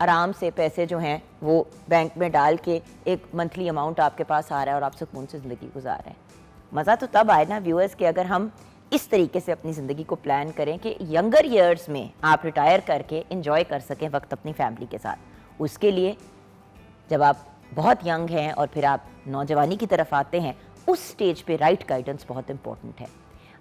آرام سے پیسے جو ہیں وہ بینک میں ڈال کے ایک منتھلی اماؤنٹ آپ کے پاس آ رہا ہے اور آپ سکون سے زندگی گزار رہے ہیں. مزہ تو تب آئے نا ویورز کہ اگر ہم اس طریقے سے اپنی زندگی کو پلان کریں کہ ینگر ایئرز میں آپ ریٹائر کر کے انجوائے کر سکیں وقت اپنی فیملی کے ساتھ. اس کے لیے جب آپ بہت ینگ ہیں اور پھر آپ نوجوانی کی طرف آتے ہیں, اس سٹیج پہ رائٹ گائیڈنس بہت امپورٹنٹ ہے.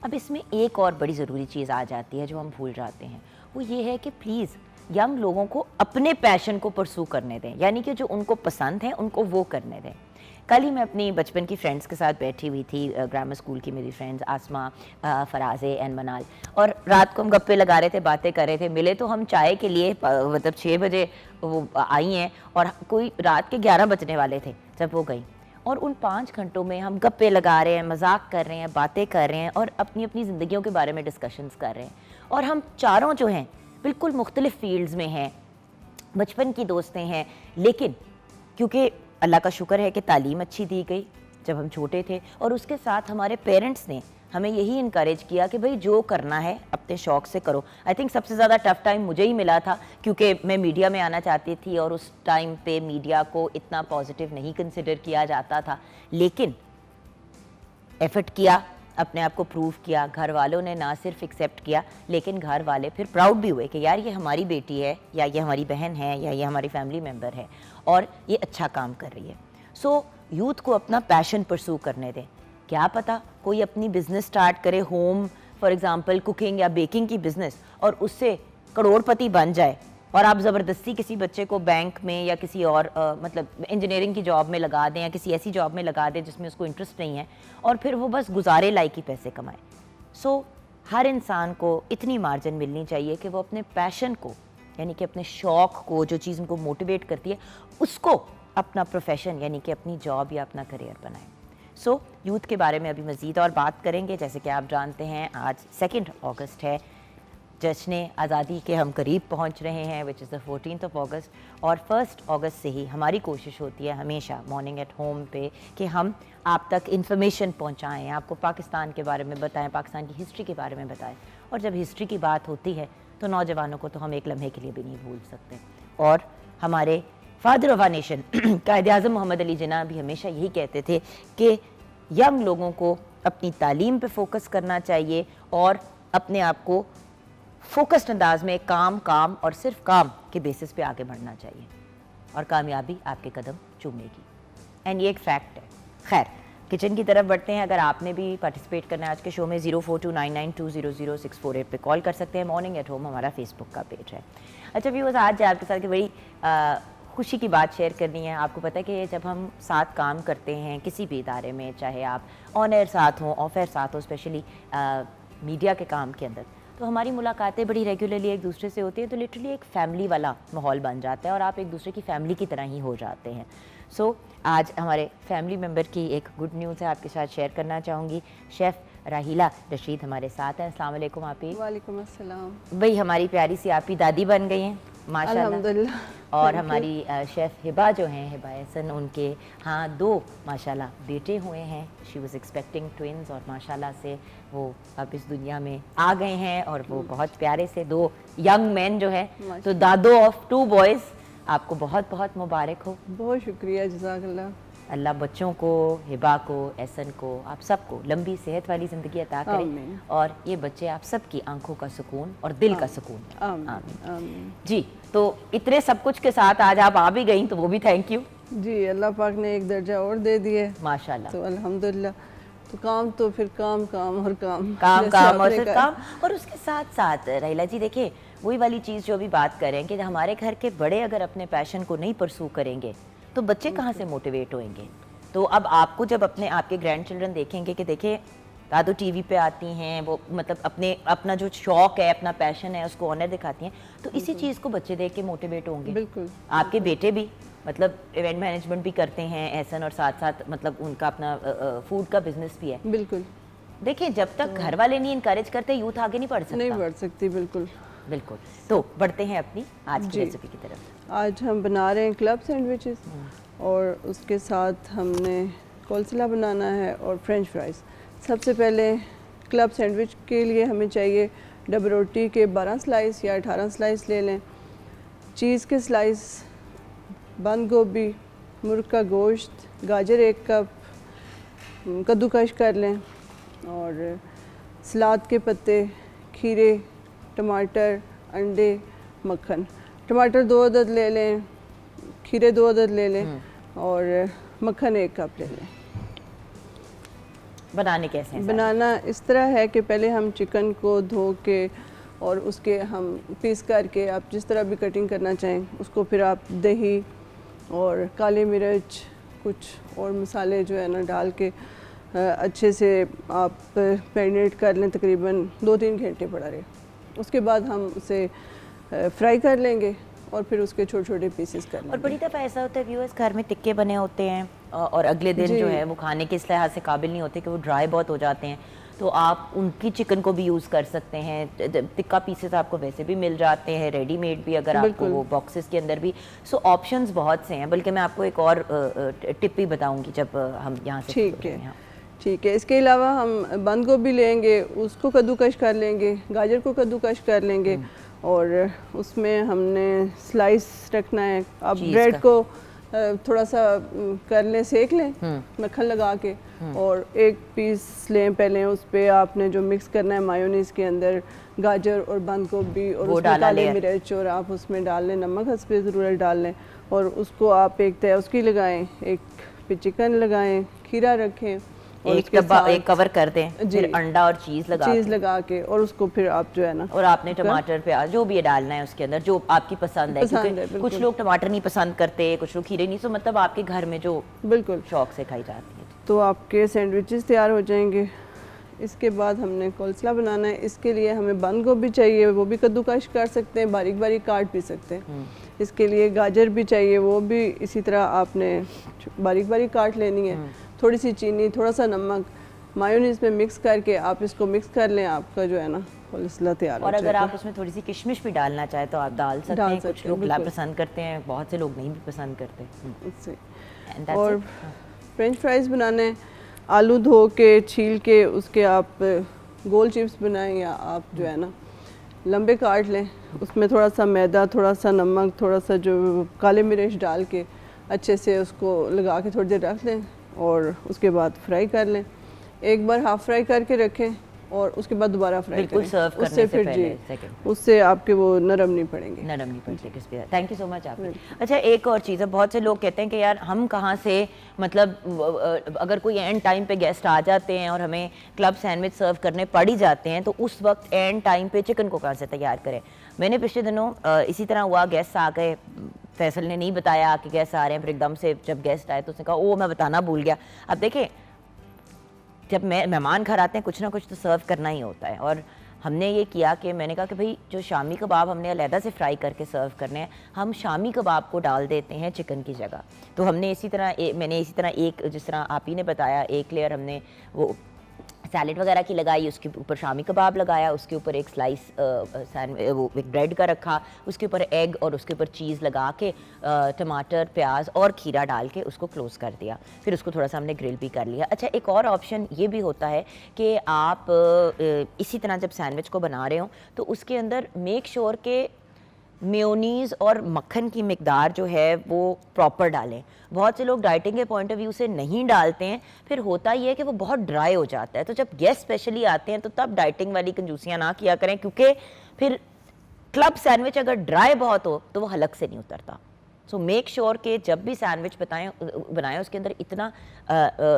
اب اس میں ایک اور بڑی ضروری چیز آ جاتی ہے جو ہم بھول جاتے ہیں, وہ یہ ہے کہ پلیز ینگ لوگوں کو اپنے پیشن کو پرسو کرنے دیں, یعنی کہ جو ان کو پسند ہے ان کو وہ کرنے دیں. کل ہی میں اپنی بچپن کی فرینڈس کے ساتھ بیٹھی ہوئی تھی, گرامر اسکول کی میری فرینڈز آسما, فرازے اینڈ منال, اور رات کو ہم گپے لگا رہے تھے, باتیں کر رہے تھے. ملے تو ہم چائے کے لیے مطلب 6 بجے وہ آئی ہیں اور کوئی رات کے 11 بجنے والے تھے جب وہ گئیں. اور ان 5 گھنٹوں میں ہم گپے لگا رہے ہیں, مذاق کر رہے ہیں, باتیں کر رہے ہیں اور اپنی اپنی زندگیوں کے بارے میں ڈسکشنز کر رہے ہیں. اور ہم چاروں جو ہیں بالکل مختلف فیلڈز میں ہیں, بچپن کی دوستیں ہیں, لیکن کیونکہ اللہ کا شکر ہے کہ تعلیم اچھی دی گئی جب ہم چھوٹے تھے, اور اس کے ساتھ ہمارے پیرنٹس نے ہمیں یہی انکریج کیا کہ بھئی جو کرنا ہے اپنے شوق سے کرو. آئی تھنک سب سے زیادہ ٹف ٹائم مجھے ہی ملا تھا کیونکہ میں میڈیا میں آنا چاہتی تھی اور اس ٹائم پہ میڈیا کو اتنا پازیٹیو نہیں کنسیڈر کیا جاتا تھا, لیکن ایفرٹ کیا, اپنے آپ کو پروو کیا. گھر والوں نے نہ صرف ایکسیپٹ کیا لیکن گھر والے پھر پراؤڈ بھی ہوئے کہ یار یہ ہماری بیٹی ہے یا یہ ہماری بہن ہے یا یہ ہماری فیملی ممبر ہے اور یہ اچھا کام کر رہی ہے. سو یوتھ کو اپنا پیشن پرسو کرنے دیں. کیا پتہ کوئی اپنی بزنس سٹارٹ کرے, ہوم فار ایگزامپل کوکنگ یا بیکنگ کی بزنس, اور اس سے کروڑ پتی بن جائے, اور آپ زبردستی کسی بچے کو بینک میں یا کسی اور مطلب انجینئرنگ کی جاب میں لگا دیں یا کسی ایسی جاب میں لگا دیں جس میں اس کو انٹرسٹ نہیں ہے, اور پھر وہ بس گزارے لائق ہی پیسے کمائے. سو ہر انسان کو اتنی مارجن ملنی چاہیے کہ وہ اپنے پیشن کو, یعنی کہ اپنے شوق کو, جو چیز ان کو موٹیویٹ کرتی ہے, اس کو اپنا پروفیشن یعنی کہ اپنی جاب یا اپنا کریئر بنائیں. سو یوتھ کے بارے میں ابھی مزید اور بات کریں گے. جیسے کہ آپ جانتے ہیں آج 2 اگست ہے, جشن آزادی کے ہم قریب پہنچ رہے ہیں, وچ از دا 14 اگست, اور 1 اگست سے ہی ہماری کوشش ہوتی ہے ہمیشہ مارننگ ایٹ ہوم پہ کہ ہم آپ تک انفارمیشن پہنچائیں, آپ کو پاکستان کے بارے میں بتائیں, پاکستان کی ہسٹری کے بارے میں بتائیں. اور جب ہسٹری کی بات ہوتی ہے تو نوجوانوں کو تو ہم ایک لمحے کے لیے بھی نہیں بھول سکتے. اور ہمارے father of a nation Quaid Azam محمد علی جناح بھی ہمیشہ یہی کہتے تھے کہ ینگ لوگوں کو اپنی تعلیم پہ فوکس کرنا چاہیے اور اپنے آپ کو فوکسڈ انداز میں کام اور صرف کام کے بیسس پہ آگے بڑھنا چاہیے, اور کامیابی آپ کے قدم چومے گی. اینڈ یہ ایک فیکٹ ہے. خیر, کچن کی طرف بڑھتے ہیں. اگر آپ نے بھی پارٹیسپیٹ کرنا ہے آج کے شو میں 042992000648 پہ کال کر سکتے ہیں. مارننگ ایٹ ہوم ہمارا فیس بک کا پیج ہے. اچھا ویورز, آج آپ کے ساتھ بڑی خوشی کی بات شیئر کرنی ہے. آپ کو پتہ ہے کہ جب ہم ساتھ کام کرتے ہیں کسی بھی ادارے میں, چاہے آپ آن ایئر ساتھ ہوں, آف ایئر ساتھ ہوں, اسپیشلی میڈیا کے کام کے اندر, تو ہماری ملاقاتیں بڑی ریگولرلی ایک دوسرے سے ہوتی ہیں, تو لٹرلی ایک فیملی والا ماحول بن جاتا ہے اور آپ ایک دوسرے کی فیملی کی طرح ہی ہو جاتے ہیں. سو آج ہمارے فیملی ممبر کی ایک گڈ نیوز ہے آپ کے ساتھ شیئر کرنا چاہوں گی. شیف راحیلہ رشید ہمارے ساتھ ہیں. السلام علیکم آپی. وعلیکم السلام. بھئی ہماری پیاری سی آپی دادی بن گئی ہیں ماشاءاللہ. الحمدللہ. اور ہماری شیف ہبا جو ہیں, ہبا احسن, ان کے ہاں 2 ماشاءاللہ بیٹے ہوئے ہیں. شی واز ایکسپیکٹنگ ٹوئنز, اور ماشاءاللہ سے وہ اب اس دنیا میں آ گئے ہیں, اور وہ بہت پیارے سے 2 ینگ مین جو ہیں, تو دادو آف 2 بوائز, آپ کو بہت بہت مبارک ہو. بہت شکریہ, جزاک اللہ. اللہ بچوں کو, ہبا کو, احسن کو, آپ سب کو لمبی صحت والی زندگی عطا کرے, اور یہ بچے آپ سب کی آنکھوں کا سکون اور دل کا سکون. آمین. جی, تو اتنے سب کچھ کے ساتھ آج آپ آ بھی گئیں تو وہ بھی تھینک یو. جی, اللہ پاک نے ایک درجہ اور دے دیے ماشاءاللہ. تو الحمدللہ. تو کام تو پھر کام اور کام اور پھر کام. اور اس کے ساتھ ساتھ راحیلہ جی دیکھیں, وہی والی چیز جو بھی بات کریں کہ ہمارے گھر کے بڑے اگر اپنے پیشن کو نہیں پرسو کریں گے تو بچے کہاں سے موٹیویٹ ہوئیں گے. تو اب آپ کو جب آپ کے گرینڈ چلڈرن دیکھیں گے کہ دیکھیں دادو ٹی وی پہ آتی ہیں, وہ مطلب اپنا جو شوق ہے, اپنا پیشن ہے, اس کو آنر دکھاتی ہیں, تو اسی چیز کو بچے دیکھ کے موٹیویٹ ہوں گے. بالکل. آپ کے بیٹے بھی مطلب ایونٹ مینجمنٹ بھی کرتے ہیں احسن, اور ساتھ ساتھ مطلب ان کا اپنا فوڈ کا بزنس بھی ہے. بالکل. دیکھیں جب تک گھر والے نہیں انکریج کرتے یوتھ آگے نہیں بڑھ سکتا. نہیں بڑھ سکتی. بالکل بالکل. تو بڑھتے ہیں اپنی آج کی ریسیپی کی طرف. آج ہم بنا رہے ہیں کلب سینڈوچز, اور اس کے ساتھ ہم نے کولسلا بنانا ہے اور فرینچ فرائز. سب سے پہلے کلب سینڈوچ کے لیے ہمیں چاہیے ڈبل روٹی کے 12 سلائس یا 18 سلائس لے لیں. چیز کے سلائس، بند گوبھی، مرغ کا گوشت، گاجر 1 کپ کدوکش کر لیں، اور سلاد کے پتے، کھیرے، ٹماٹر، انڈے، مکھن۔ ٹماٹر 2 عدد لے لیں، کھیرے 2 عدد لے لیں، اور مکھن 1 کپ لے لیں۔ بنانے کیسے ہیں؟ بنانا اس طرح ہے کہ پہلے ہم چکن کو دھو کے اور اس کے ہم پیس کر کے، آپ جس طرح بھی کٹنگ کرنا چاہیں اس کو، پھر آپ دہی اور کالی مرچ کچھ اور مسالے جو ہے نا ڈال کے اچھے سے آپ میرینیٹ کر لیں، تقریباً 2-3 گھنٹے پڑا رہے۔ اس کے بعد ہم اسے فرائی کر لیں گے اور پھر اس کے چھوٹے چھوٹے پیسز کر لیں گے۔ اور بڑی دفعہ ایسا ہوتا ہے ویورز، گھر میں ٹکے بنے ہوتے ہیں اور اگلے دن جو ہے وہ کھانے کے اس لحاظ سے قابل نہیں ہوتے کہ وہ ڈرائی بہت ہو جاتے ہیں، تو آپ ان کی چکن کو بھی یوز کر سکتے ہیں۔ ٹکا پیسز آپ کو ویسے بھی مل جاتے ہیں ریڈی میڈ بھی، اگر آپ کو وہ باکسز کے اندر بھی، سو آپشنز بہت سے ہیں۔ بلکہ میں آپ کو ایک اور ٹپ بھی بتاؤں گی جب ہم یہاں سے ٹھیک ہے، ٹھیک ہے۔ اس کے علاوہ ہم بند گوبھی لیں گے، اس کو کدوکش کر لیں گے، گاجر کو کدوکش کر لیں گے، اور اس میں ہم نے سلائس رکھنا ہے۔ آپ بریڈ کو تھوڑا سا کر لیں، سیک لیں مکھن لگا کے، اور 1 پیس لیں پہلے، اس پہ آپ نے جو مکس کرنا ہے مایونیز کے اندر گاجر اور بند گوبھی اور اس میں کالی مرچ، اور آپ اس میں ڈال لیں نمک حسب ضرورت ڈال لیں، اور اس کو آپ ایک تہہ اس کی لگائیں، ایک پہ چکن لگائیں، کھیرا رکھیں، اور ایک ڈبہ ایک کور کر دیں، پھر انڈا اور چیز لگا کے، اور اس کو پھر آپ جو ہے نا، اور آپ نے ٹماٹر پیاز جو بھی ڈالنا ہے اس کے اندر جو آپ کی پسند ہے، کیونکہ کچھ لوگ ٹماٹر نہیں پسند کرتے، کچھ لوگ کھیرے نہیں، سو مطلب آپ کے گھر میں جو بالکل شوق سے کھائی جاتی ہے۔ تو آپ کے سینڈوچز تیار ہو جائیں گے۔ اس کے بعد ہم نے کولسلا بنانا ہے۔ اس کے لیے ہمیں بند گوبھی چاہیے، وہ بھی کدوکش کر سکتے ہیں، باریک باریک کاٹ بھی سکتے ہیں۔ اس کے لیے گاجر بھی چاہیے، وہ بھی اسی طرح آپ نے باریک باریک کاٹ لینی ہے۔ تھوڑی سی چینی، تھوڑا سا نمک، مایونیز میں مکس کر کے آپ اس کو مکس کر لیں، آپ کا جو ہے نا کولسلا تیار ہو اور جائے گا۔ اگر آپ اس میں تھوڑی سی کشمش بھی ڈالنا چاہیں تو آپ ڈال سکتے ہیں، کچھ لوگ پسند کرتے ہیں، بہت سے لوگ نہیں بھی پسند کرتے۔ اور فرینچ فرائز بنانے، آلو دھو کے چھیل کے اس کے آپ گول چپس بنائیں، یا آپ جو ہے نا لمبے کاٹ لیں، اس میں تھوڑا سا میدا، تھوڑا سا نمک، تھوڑا سا جو کالے مرچ ڈال کے اچھے سے اس کو لگا کے تھوڑی دیر رکھ دیں، اور اس کے بعد فرائی کر لیں۔ ایک بار ہاف فرائی کر کے رکھیں، اور اس کے بعد دوبارہ فرائی کریں، اس سے پھر اس سے آپ کے وہ نرم نہیں پڑیں گے، نرم نہیں پڑتے کرسپی۔ تھینک یو سو مچ آپ۔ اچھا ایک اور چیز ہے، بہت سے لوگ کہتے ہیں کہ یار ہم کہاں سے، مطلب اگر کوئی اینڈ ٹائم پہ گیسٹ آ جاتے ہیں اور ہمیں کلب سینڈوچ سرو کرنے پڑ ہی جاتے ہیں، تو اس وقت اینڈ ٹائم پہ چکن کو کہاں سے تیار کریں؟ میں نے پچھلے دنوں اسی طرح ہوا، گیسٹ آ گئے، فیصل نے نہیں بتایا کہ گیسٹ آ رہے ہیں، پھر ایک دم سے جب گیسٹ آئے تو اس نے کہا او میں بتانا بھول گیا۔ اب دیکھیں جب مہمان گھر آتے ہیں کچھ نہ کچھ تو سرو کرنا ہی ہوتا ہے، اور ہم نے یہ کیا کہ میں نے کہا کہ بھئی جو شامی کباب ہم نے علیحدہ سے فرائی کر کے سرو کرنے ہیں، ہم شامی کباب کو ڈال دیتے ہیں چکن کی جگہ۔ تو ہم نے اسی طرح میں نے اسی طرح ایک، جس طرح آپ ہی نے بتایا، ایک لیئر ہم نے وہ سیلڈ وغیرہ کی لگائی، اس کے اوپر شامی کباب لگایا، اس کے اوپر ایک سلائس وہ ایک بریڈ کا رکھا، اس کے اوپر ایگ اور اس کے اوپر چیز لگا کے ٹماٹر، پیاز اور کھیرا ڈال کے اس کو کلوز کر دیا، پھر اس کو تھوڑا سا ہم نے گرل بھی کر لیا۔ اچھا ایک اور آپشن یہ بھی ہوتا ہے کہ آپ اسی طرح جب سینڈوچ کو بنا رہے ہوں تو اس کے اندر میک شور کہ میونیز اور مکھن کی مقدار جو ہے وہ پراپر ڈالیں۔ بہت سے لوگ ڈائٹنگ کے پوائنٹ آف ویو سے نہیں ڈالتے ہیں، پھر ہوتا یہ ہے کہ وہ بہت ڈرائی ہو جاتا ہے، تو جب گیسٹ اسپیشلی آتے ہیں تو تب ڈائٹنگ والی کنجوسیاں نہ کیا کریں، کیونکہ پھر کلب سینڈوچ اگر ڈرائی بہت ہو تو وہ حلق سے نہیں اترتا۔ سو میک شور کہ جب بھی سینڈوچ بنائیں اس کے اندر اتنا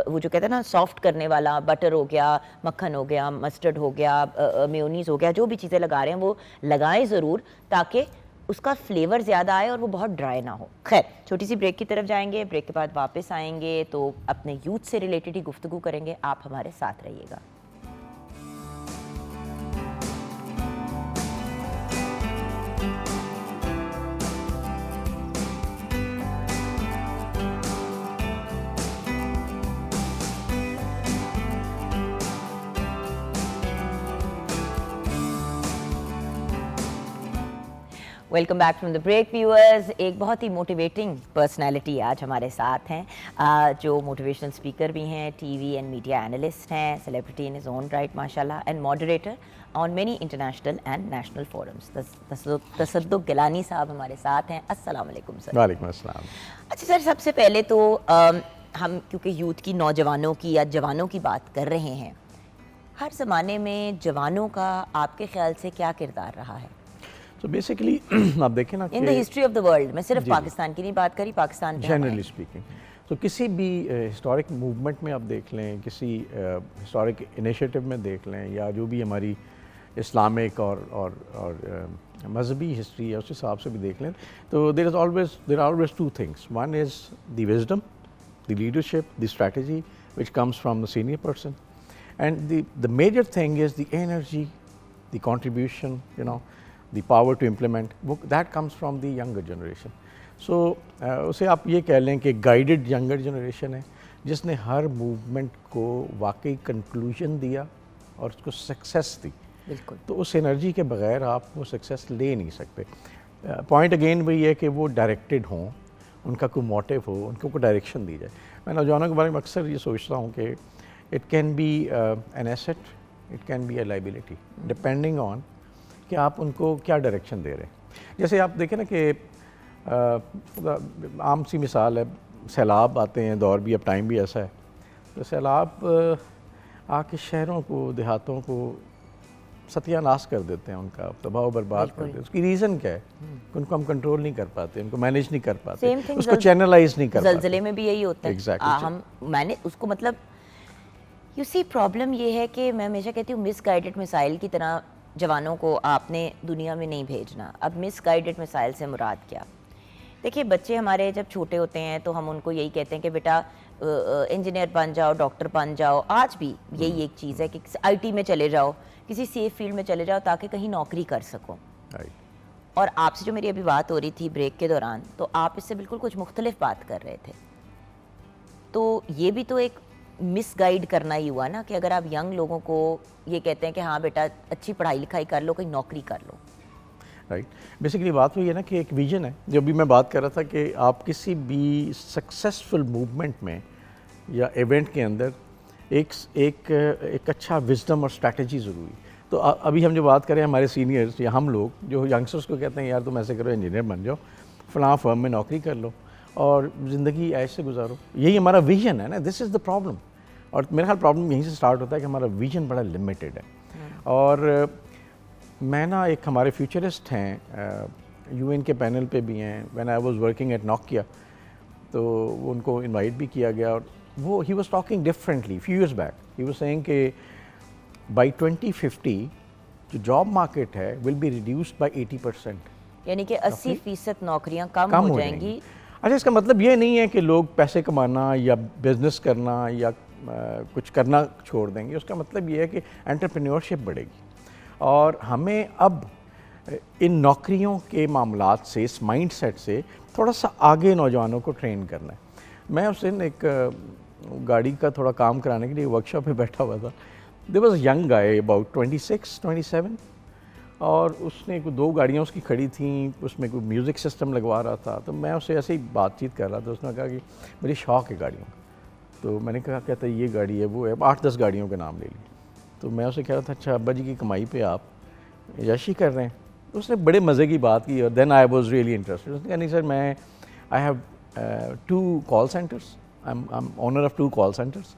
وہ جو کہتے ہیں نا سافٹ کرنے والا، بٹر ہو گیا، مکھن ہو گیا، مسٹرڈ ہو گیا، میونیز ہو گیا، جو بھی چیزیں لگا رہے ہیں وہ لگائیں ضرور، تاکہ اس کا فلیور زیادہ آئے اور وہ بہت ڈرائی نہ ہو۔ خیر چھوٹی سی بریک کی طرف جائیں گے، بریک کے بعد واپس آئیں گے تو اپنے یوتھ سے ریلیٹڈ ہی گفتگو کریں گے، آپ ہمارے ساتھ رہیے گا۔ Welcome back from the break viewers. ایک بہت ہی موٹیویٹنگ پرسنالٹی آج ہمارے ساتھ ہیں، جو موٹیویشنل اسپیکر بھی ہیں، T V and media analyst ہیں، celebrity in his own right ماشاء اللہ، and moderator on many international and national forums. تصدق گیلانی صاحب ہمارے ساتھ ہیں. السلام علیکم سر. وعلیکم السلام. اچھا سر, سب سے پہلے تو ہم کیونکہ یوتھ کی, نوجوانوں کی یا جوانوں کی بات کر رہے ہیں, ہر زمانے میں جوانوں کا آپ کے خیال سے کیا کردار رہا ہے؟ تو بیسیکلی آپ دیکھیں نا in the history of the world, میں صرف پاکستان کی نہیں بات کری, پاکستان پہ جنرلی اسپیکنگ, تو کسی بھی ہسٹورک موومنٹ میں آپ دیکھ لیں, کسی ہسٹورک انیشیٹو میں دیکھ لیں, یا جو بھی ہماری اسلامک اور مذہبی ہسٹری ہے اس حساب سے بھی دیکھ لیں, تو there are always two things. One is the wisdom, the leadership, the strategy which comes from the senior person, and the major thing is the energy, the contribution, the power to implement, that comes from the younger generation. So اسے آپ یہ کہہ لیں کہ guided younger generation ہے جس نے ہر movement کو واقعی کنکلوژن دیا اور اس کو سکسیس دی. بالکل. تو اس انرجی کے بغیر آپ وہ سکسیس لے نہیں سکتے. پوائنٹ اگین وہی ہے کہ وہ ڈائریکٹڈ ہوں, ان کا کوئی موٹیو ہو, ان کو کوئی ڈائریکشن دی جائے. میں نوجوانوں کے بارے میں اکثر یہ سوچتا ہوں کہ it can be an asset, it can be a liability, depending on کہ آپ ان کو کیا ڈائریکشن دے رہے ہیں. جیسے آپ دیکھیں نا کہ عام سی مثال ہے, سیلاب آتے ہیں, دور بھی اب ٹائم بھی ایسا ہے, تو سیلاب آ کے شہروں کو, دیہاتوں کو ستیہ ناش کر دیتے ہیں, ان کا تباہ و برباد کر دیتے ہیں. اس کی ریزن کیا ہے؟ ان کو ہم کنٹرول نہیں کر پاتے, ان کو مینیج نہیں کر پاتے, اس کو چینلائز نہیں کر پاتے. زلزلے میں بھی یہی ہوتا ہے. میں نے اس کو مطلب یو سی پرابلم یہ ہے کہ میں ہمیشہ کہتی ہوں مس گائیڈڈ مسائل کی طرح جوانوں کو آپ نے دنیا میں نہیں بھیجنا. اب مس گائیڈڈ مسائل سے مراد کیا؟ دیکھیے بچے ہمارے جب چھوٹے ہوتے ہیں تو ہم ان کو یہی کہتے ہیں کہ بیٹا انجینئر بن جاؤ, ڈاکٹر بن جاؤ. آج بھی یہی ایک چیز ہے کہ آئی ٹی میں چلے جاؤ, کسی سیف فیلڈ میں چلے جاؤ تاکہ کہیں نوکری کر سکو. اور آپ سے جو میری ابھی بات ہو رہی تھی بریک کے دوران, تو آپ اس سے بالکل کچھ مختلف بات کر رہے تھے. تو یہ بھی تو ایک مس گائیڈ کرنا ہی ہوا نا, کہ اگر آپ ینگ لوگوں کو یہ کہتے ہیں کہ ہاں بیٹا اچھی پڑھائی لکھائی کر لو, کہیں نوکری کر لو. رائٹ. بیسیکلی بات وہی ہے نا کہ ایک ویژن ہے. جو بھی میں بات کر رہا تھا کہ آپ کسی بھی سکسیسفل موومنٹ میں یا ایونٹ کے اندر ایک اچھا وزڈم اور اسٹریٹجی ضروری. تو ابھی ہم جو بات کریں ہمارے سینئرز یا ہم لوگ جو ینگسٹرس کو کہتے ہیں یار تم ایسے کرو, انجینئر بن جاؤ, فلاں فرم میں نوکری کر لو اور زندگی ایسے گزارو, یہی ہمارا ویژن ہے نا. دس از دا پرابلم. اور میرا خیال پرابلم یہیں سے اسٹارٹ ہوتا ہے کہ ہمارا ویژن بڑا لمیٹیڈ ہے. اور میں نا ایک ہمارے فیوچرسٹ ہیں, یو این کے پینل پہ بھی ہیں, when I was working at Nokia, تو ان کو انوائٹ بھی کیا گیا. اور وہ he was talking differently few years back. He was saying that by 2050 جو جاب مارکیٹ ہے ول بی ریڈیوسڈ بائی 80%. یعنی کہ 80% نوکریاں کم ہو جائیں گی. اچھا, اس کا مطلب یہ نہیں ہے کہ لوگ پیسے کمانا یا بزنس کرنا یا کچھ کرنا چھوڑ دیں گے. اس کا مطلب یہ ہے کہ انٹرپرینیورشپ بڑھے گی. اور ہمیں اب ان نوکریوں کے معاملات سے, اس مائنڈ سیٹ سے تھوڑا سا آگے نوجوانوں کو ٹرین کرنا ہے. میں اس دن ایک گاڑی کا تھوڑا کام کرانے کے لیے ورک شاپ پہ بیٹھا ہوا تھا. There was a young guy about 26-27, اور اس نے 2 گاڑیاں اس کی کھڑی تھیں, اس میں کوئی میوزک سسٹم لگوا رہا تھا. تو میں اس سے ایسے ہی بات چیت کر رہا تھا. اس نے کہا کہ بڑی شوق ہے گاڑیوں کا. تو میں نے کہا کہتا ہے یہ گاڑی ہے, وہ ہے, 8-10 گاڑیوں کے نام لے لیے. تو میں اسے کہہ رہا تھا اچھا ابا جی کی کمائی پہ آپ عیاشی کر رہے ہیں. اس نے بڑے مزے کی بات کی, اور دین آئی واز ریئلی انٹرسٹڈ. اس نے کہا نہیں سر, میں I have 2 call centres, I am owner of 2 call centres,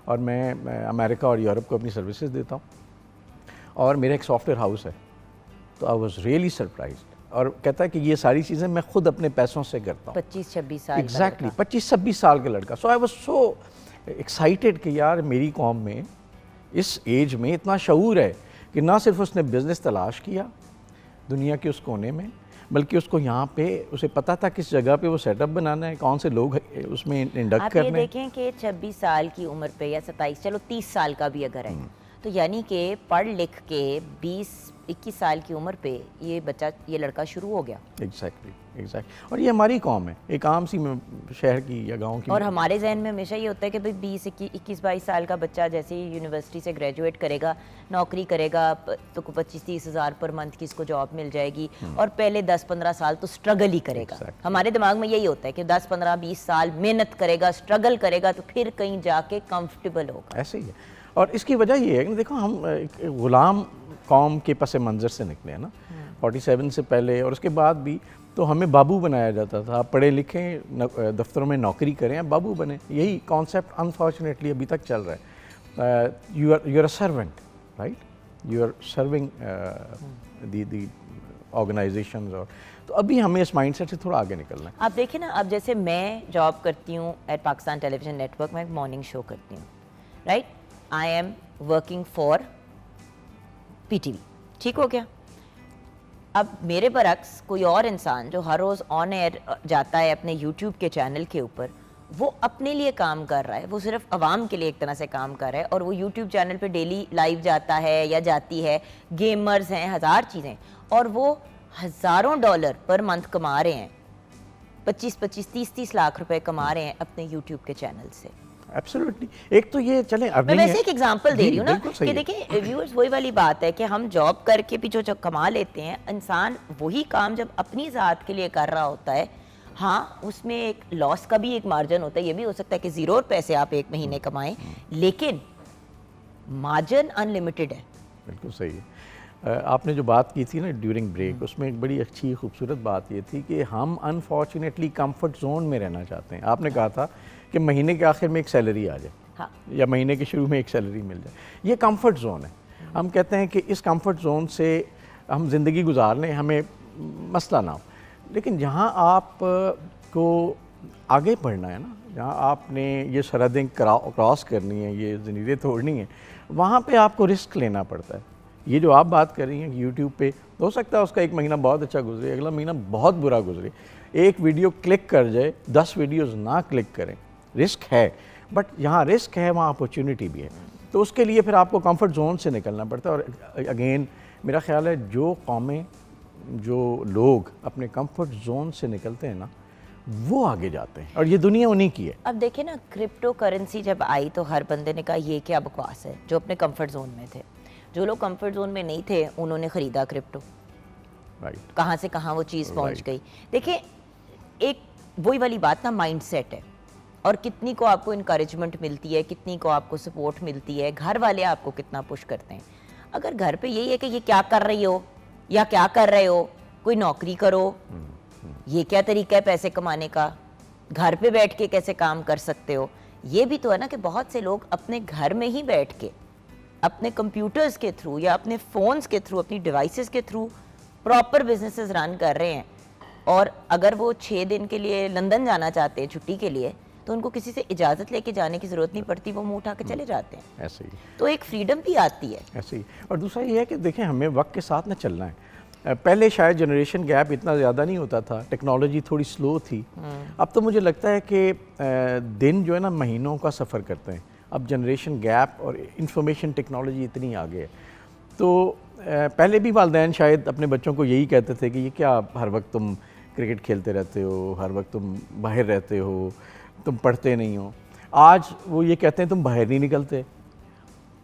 اور میں امریکہ اور یورپ کو اپنی سروسز دیتا ہوں, اور میرا ایک سافٹ ویئر ہاؤس ہے. تو آئی واز ریئلی سرپرائزڈ. اور کہتا ہے کہ یہ ساری چیزیں میں خود اپنے پیسوں سے کرتا ہوں. 25-26 سال ایگزیکٹلی 25-26 سال کا لڑکا. سو آئی واز سو ایکسائٹیڈ کہ یار میری قوم میں اس ایج میں اتنا شعور ہے کہ نہ صرف اس نے بزنس تلاش کیا دنیا کے اس کونے میں, بلکہ اس کو یہاں پہ اسے پتہ تھا کس جگہ پہ وہ سیٹ اپ بنانا ہے, کون سے لوگ اس میں انڈکٹ کرنے. آپ یہ دیکھیں کہ 26 سال کی عمر پہ یا 27, چلو 30 سال کا بھی اگر ہے, تو یعنی کہ پڑھ لکھ کے 20-21 سال کی عمر پہ یہ بچہ, یہ لڑکا شروع ہو گیا. ایگزیکٹلی. اور یہ ہماری قوم ہے, ایک عام سی شہر کی یا گاؤں کی. اور ہمارے ذہن میں ہمیشہ یہ ہوتا ہے کہ بھئی 21-22 سال کا بچہ جیسے ہی یونیورسٹی سے گریجویٹ کرے گا, نوکری کرے گا, تو 25-30 ہزار پر منتھ کی اس کو جاب مل جائے گی, اور پہلے 10-15 سال تو سٹرگل ہی کرے گا. ہمارے دماغ میں یہی ہوتا ہے کہ 10-15-20 سال محنت کرے گا, سٹرگل کرے گا, تو پھر کہیں جا کے کمفرٹیبل ہوگا. ایسے ہی ہے. اور اس کی وجہ یہ ہے کہ دیکھو ہم ایک غلام قوم کے پس منظر سے نکلے ہیں نا 47 سے پہلے اور اس کے بعد بھی تو ہمیں بابو بنایا جاتا تھا. آپ پڑھے لکھیں, دفتروں میں نوکری کریں, آپ بابو بنیں. یہی کانسیپٹ انفارچونیٹلی ابھی تک چل رہا ہے. You are a servant, right, you are serving the organisations. اور تو ابھی ہمیں اس مائنڈ سیٹ سے تھوڑا آگے نکلنا ہے. آپ دیکھیں نا, اب جیسے میں جاب کرتی ہوں at Pakistan television network, میں ایک مارننگ شو کرتی ہوں, right. I am working for P T V, ٹھیک ہو گیا. اب میرے برعکس کوئی اور انسان جو ہر روز آن ایئر جاتا ہے اپنے یوٹیوب کے چینل کے اوپر, وہ اپنے لیے کام کر رہا ہے, وہ صرف عوام کے لیے ایک طرح سے کام کر رہا ہے, اور وہ یوٹیوب چینل پہ ڈیلی لائیو جاتا ہے یا جاتی ہے, گیمرز ہیں, ہزار چیزیں, اور وہ ہزاروں ڈالر پر منتھ کما رہے ہیں, 25-30 لاکھ روپے کما رہے ہیں اپنے یوٹیوب کے چینل سے. ایبسولوٹلی. ایک تو یہ چلیں میں ویسے ایک ایگزامپل دے رہی ہوں نا کہ دیکھیں ویورز, وہی والی بات ہے کہ ہم جاب کر کے بھی جو کما لیتے ہیں, انسان وہی کام جب اپنی ذات کے لیے کر رہا ہوتا ہے, ہاں اس میں ایک لاس کا بھی ایک مارجن ہوتا ہے. یہ بھی ہو سکتا ہے کہ 0 پیسے آپ ایک مہینے کمائیں, لیکن مارجن انلمیٹڈ ہے. بالکل صحیح ہے. آپ نے جو بات کی تھی نا ڈیورنگ بریک, اس میں ایک بڑی اچھی خوبصورت بات یہ تھی کہ ہم انفارچونیٹلی کمفرٹ زون میں رہنا چاہتے ہیں. آپ نے کہا تھا کہ مہینے کے آخر میں ایک سیلری آ جائے یا مہینے کے شروع میں ایک سیلری مل جائے. یہ کمفرٹ زون ہے. ہم کہتے ہیں کہ اس کمفرٹ زون سے ہم زندگی گزار لیں, ہمیں مسئلہ نہ ہو. لیکن جہاں آپ کو آگے بڑھنا ہے نا, جہاں آپ نے یہ سرحدیں کراس کرنی ہیں, یہ زنجیریں توڑنی ہیں, وہاں پہ آپ کو رسک لینا پڑتا ہے. یہ جو آپ بات کر رہی ہیں کہ یوٹیوب پہ ہو سکتا ہے اس کا ایک مہینہ بہت اچھا گزرے, اگلا مہینہ بہت برا گزرے, ایک ویڈیو کلک کر جائے, 10 ویڈیوز نہ کلک کریں. رسک ہے, بٹ یہاں رسک ہے وہاں اپورچونٹی بھی ہے. تو اس کے لیے پھر آپ کو کمفرٹ زون سے نکلنا پڑتا ہے. اور اگین میرا خیال ہے جو قومیں, جو لوگ اپنے کمفرٹ زون سے نکلتے ہیں نا, وہ آگے جاتے ہیں, اور یہ دنیا انہی کی ہے. اب دیکھیں نا, کرپٹو کرنسی جب آئی تو ہر بندے نے کہا یہ کیا بکواس ہے, جو اپنے کمفرٹ زون میں تھے. جو لوگ کمفرٹ زون میں نہیں تھے انہوں نے خریدا کرپٹو, کہاں سے کہاں وہ چیز پہنچ گئی. دیکھیں ایک وہی والی بات نا, مائنڈ سیٹ ہے, اور کتنی کو آپ کو انکریجمنٹ ملتی ہے, کتنی کو آپ کو سپورٹ ملتی ہے, گھر والے آپ کو کتنا پش کرتے ہیں. اگر گھر پہ یہی ہے کہ یہ کیا کر رہی ہو یا کیا کر رہے ہو, کوئی نوکری کرو, یہ کیا طریقہ ہے پیسے کمانے کا, گھر پہ بیٹھ کے کیسے کام کر سکتے ہو. یہ بھی تو ہے نا کہ بہت سے لوگ اپنے گھر میں ہی بیٹھ کے اپنے کمپیوٹرز کے تھرو یا اپنے فونز کے تھرو, اپنی ڈیوائسز کے تھرو پراپر بزنسز رن کر رہے ہیں. اور اگر وہ 6 دن کے لیے لندن جانا چاہتے ہیں چھٹی کے لیے, تو ان کو کسی سے اجازت لے کے جانے کی ضرورت نہیں پڑتی, وہ منہ اٹھا کے چلے جاتے ہیں. ایسے ہی تو ایک فریڈم بھی آتی ہے. ایسے ہی. اور دوسرا یہ ہے کہ دیکھیں ہمیں وقت کے ساتھ نہ چلنا ہے. پہلے شاید جنریشن گیپ اتنا زیادہ نہیں ہوتا تھا, ٹیکنالوجی تھوڑی سلو تھی. اب تو مجھے لگتا ہے کہ دن جو ہے نا مہینوں کا سفر کرتے ہیں. اب جنریشن گیپ اور انفارمیشن ٹیکنالوجی اتنی آگے ہے. تو پہلے بھی والدین شاید اپنے بچوں کو یہی کہتے تھے کہ یہ کیا ہر وقت تم کرکٹ کھیلتے رہتے ہو, ہر وقت تم باہر رہتے ہو, تم پڑھتے نہیں ہو. آج وہ یہ کہتے ہیں تم باہر نہیں نکلتے,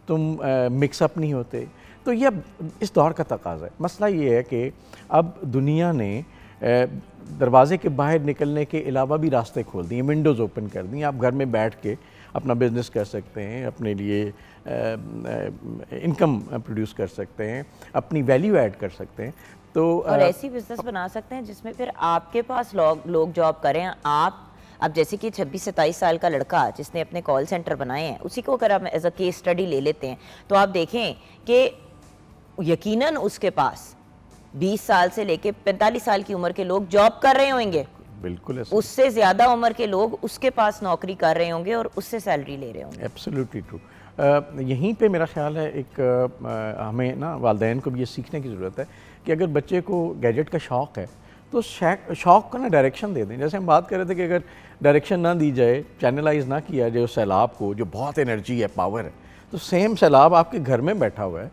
تم مکس اپ نہیں ہوتے. تو یہ اب اس دور کا تقاضا ہے. مسئلہ یہ ہے کہ اب دنیا نے دروازے کے باہر نکلنے کے علاوہ بھی راستے کھول دیے, ونڈوز اوپن کر دی. آپ گھر میں بیٹھ کے اپنا بزنس کر سکتے ہیں, اپنے لیے انکم پروڈیوس کر سکتے ہیں, اپنی ویلیو ایڈ کر سکتے ہیں. تو اور ایسی بزنس بنا سکتے ہیں جس میں پھر آپ کے پاس لوگ جاب کریں. آپ اب جیسے کہ 26-27 سال کا لڑکا جس نے اپنے کال سینٹر بنائے ہیں, اسی کو اگر آپ ایز اے کیس اسٹڈی لے لیتے ہیں, تو آپ دیکھیں کہ یقیناً اس کے پاس 20 سال سے لے کے 45 سال کی عمر کے لوگ جاب کر رہے ہوں گے. بالکل اس سے زیادہ عمر کے لوگ اس کے پاس نوکری کر رہے ہوں گے اور اس سے سیلری لے رہے ہوں گے. Absolutely true. یہیں پہ میرا خیال ہے ایک ہمیں نا والدین کو بھی یہ سیکھنے کی ضرورت ہے کہ اگر بچے کو گیجٹ کا شوق ہے تو شوق کو نا ڈائریکشن دے دیں. جیسے ہم بات کر رہے تھے کہ اگر ڈائریکشن نہ دی جائے, چینلائز نہ کیا جائے اس سیلاب کو جو بہت انرجی ہے, پاور ہے, تو سیم سیلاب آپ کے گھر میں بیٹھا ہوا ہے,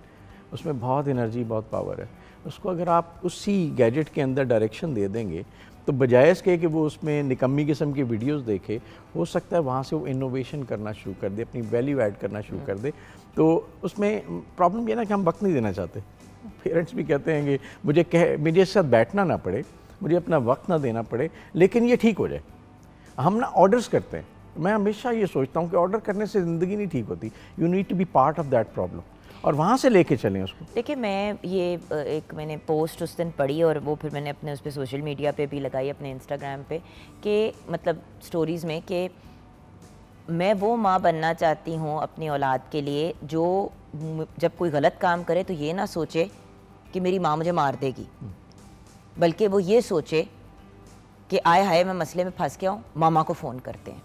اس میں بہت انرجی, بہت پاور ہے. اس کو اگر آپ اسی گیجٹ کے اندر ڈائریکشن دے دیں گے تو بجائے اس کے کہ وہ اس میں نکمی قسم کی ویڈیوز دیکھے, ہو سکتا ہے وہاں سے وہ انوویشن کرنا شروع کر دے, اپنی ویلیو ایڈ کرنا شروع کر دے. تو اس میں پرابلم یہ نا کہ ہم وقت نہیں دینا چاہتے. پیرنٹس بھی کہتے ہیں کہ مجھے اس ساتھ بیٹھنا نہ پڑے, مجھے اپنا وقت نہ دینا پڑے, لیکن یہ ٹھیک ہو جائے. ہم نا آرڈرز کرتے ہیں. میں ہمیشہ یہ سوچتا ہوں کہ آرڈر کرنے سے زندگی نہیں ٹھیک ہوتی. You need to be part of that problem. اور وہاں سے لے کے چلیں اس کو. دیکھیں میں یہ ایک میں نے پوسٹ اس دن پڑھی اور وہ پھر میں نے اپنے اس پہ سوشل میڈیا پہ بھی لگائی, اپنے انسٹاگرام پہ, کہ مطلب سٹوریز میں, کہ میں وہ ماں بننا چاہتی ہوں اپنی اولاد کے لیے جو جب کوئی غلط کام کرے تو یہ نہ سوچے کہ میری ماں مجھے مار دے گی, بلکہ وہ یہ سوچے کہ آئے ہائے میں مسئلے میں پھنس گیا ہوں, ماما کو فون کرتے ہیں.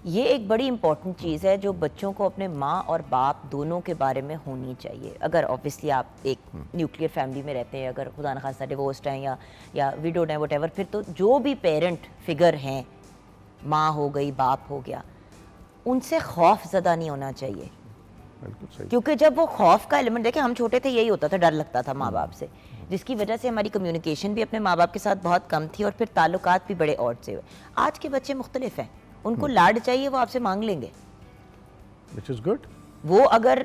یہ ایک بڑی امپورٹنٹ چیز ہے جو بچوں کو اپنے ماں اور باپ دونوں کے بارے میں ہونی چاہیے. اگر آبویسلی آپ ایک نیوکلیئر فیملی میں رہتے ہیں, اگر خدا نخواستہ ڈیورسڈ ہیں یا ویڈوڈ ہیں, وٹ ایور, پھر تو جو بھی پیرنٹ فگر ہیں, ماں ہو گئی, باپ ہو گیا, ان سے خوف زدہ نہیں ہونا چاہیے. کیونکہ جب وہ خوف کا ایلیمنٹ, دیکھیں ہم چھوٹے تھے یہی ہوتا تھا, ڈر لگتا تھا ماں باپ سے, جس کی وجہ سے ہماری کمیونیکیشن بھی اپنے ماں باپ کے ساتھ بہت کم تھی اور پھر تعلقات بھی بڑے آڈ سے ہوئے. آج کے بچے مختلف ہیں, ان کو لاڈ چاہیے, وہ آپ سے مانگ لیں گے. which is good. وہ اگر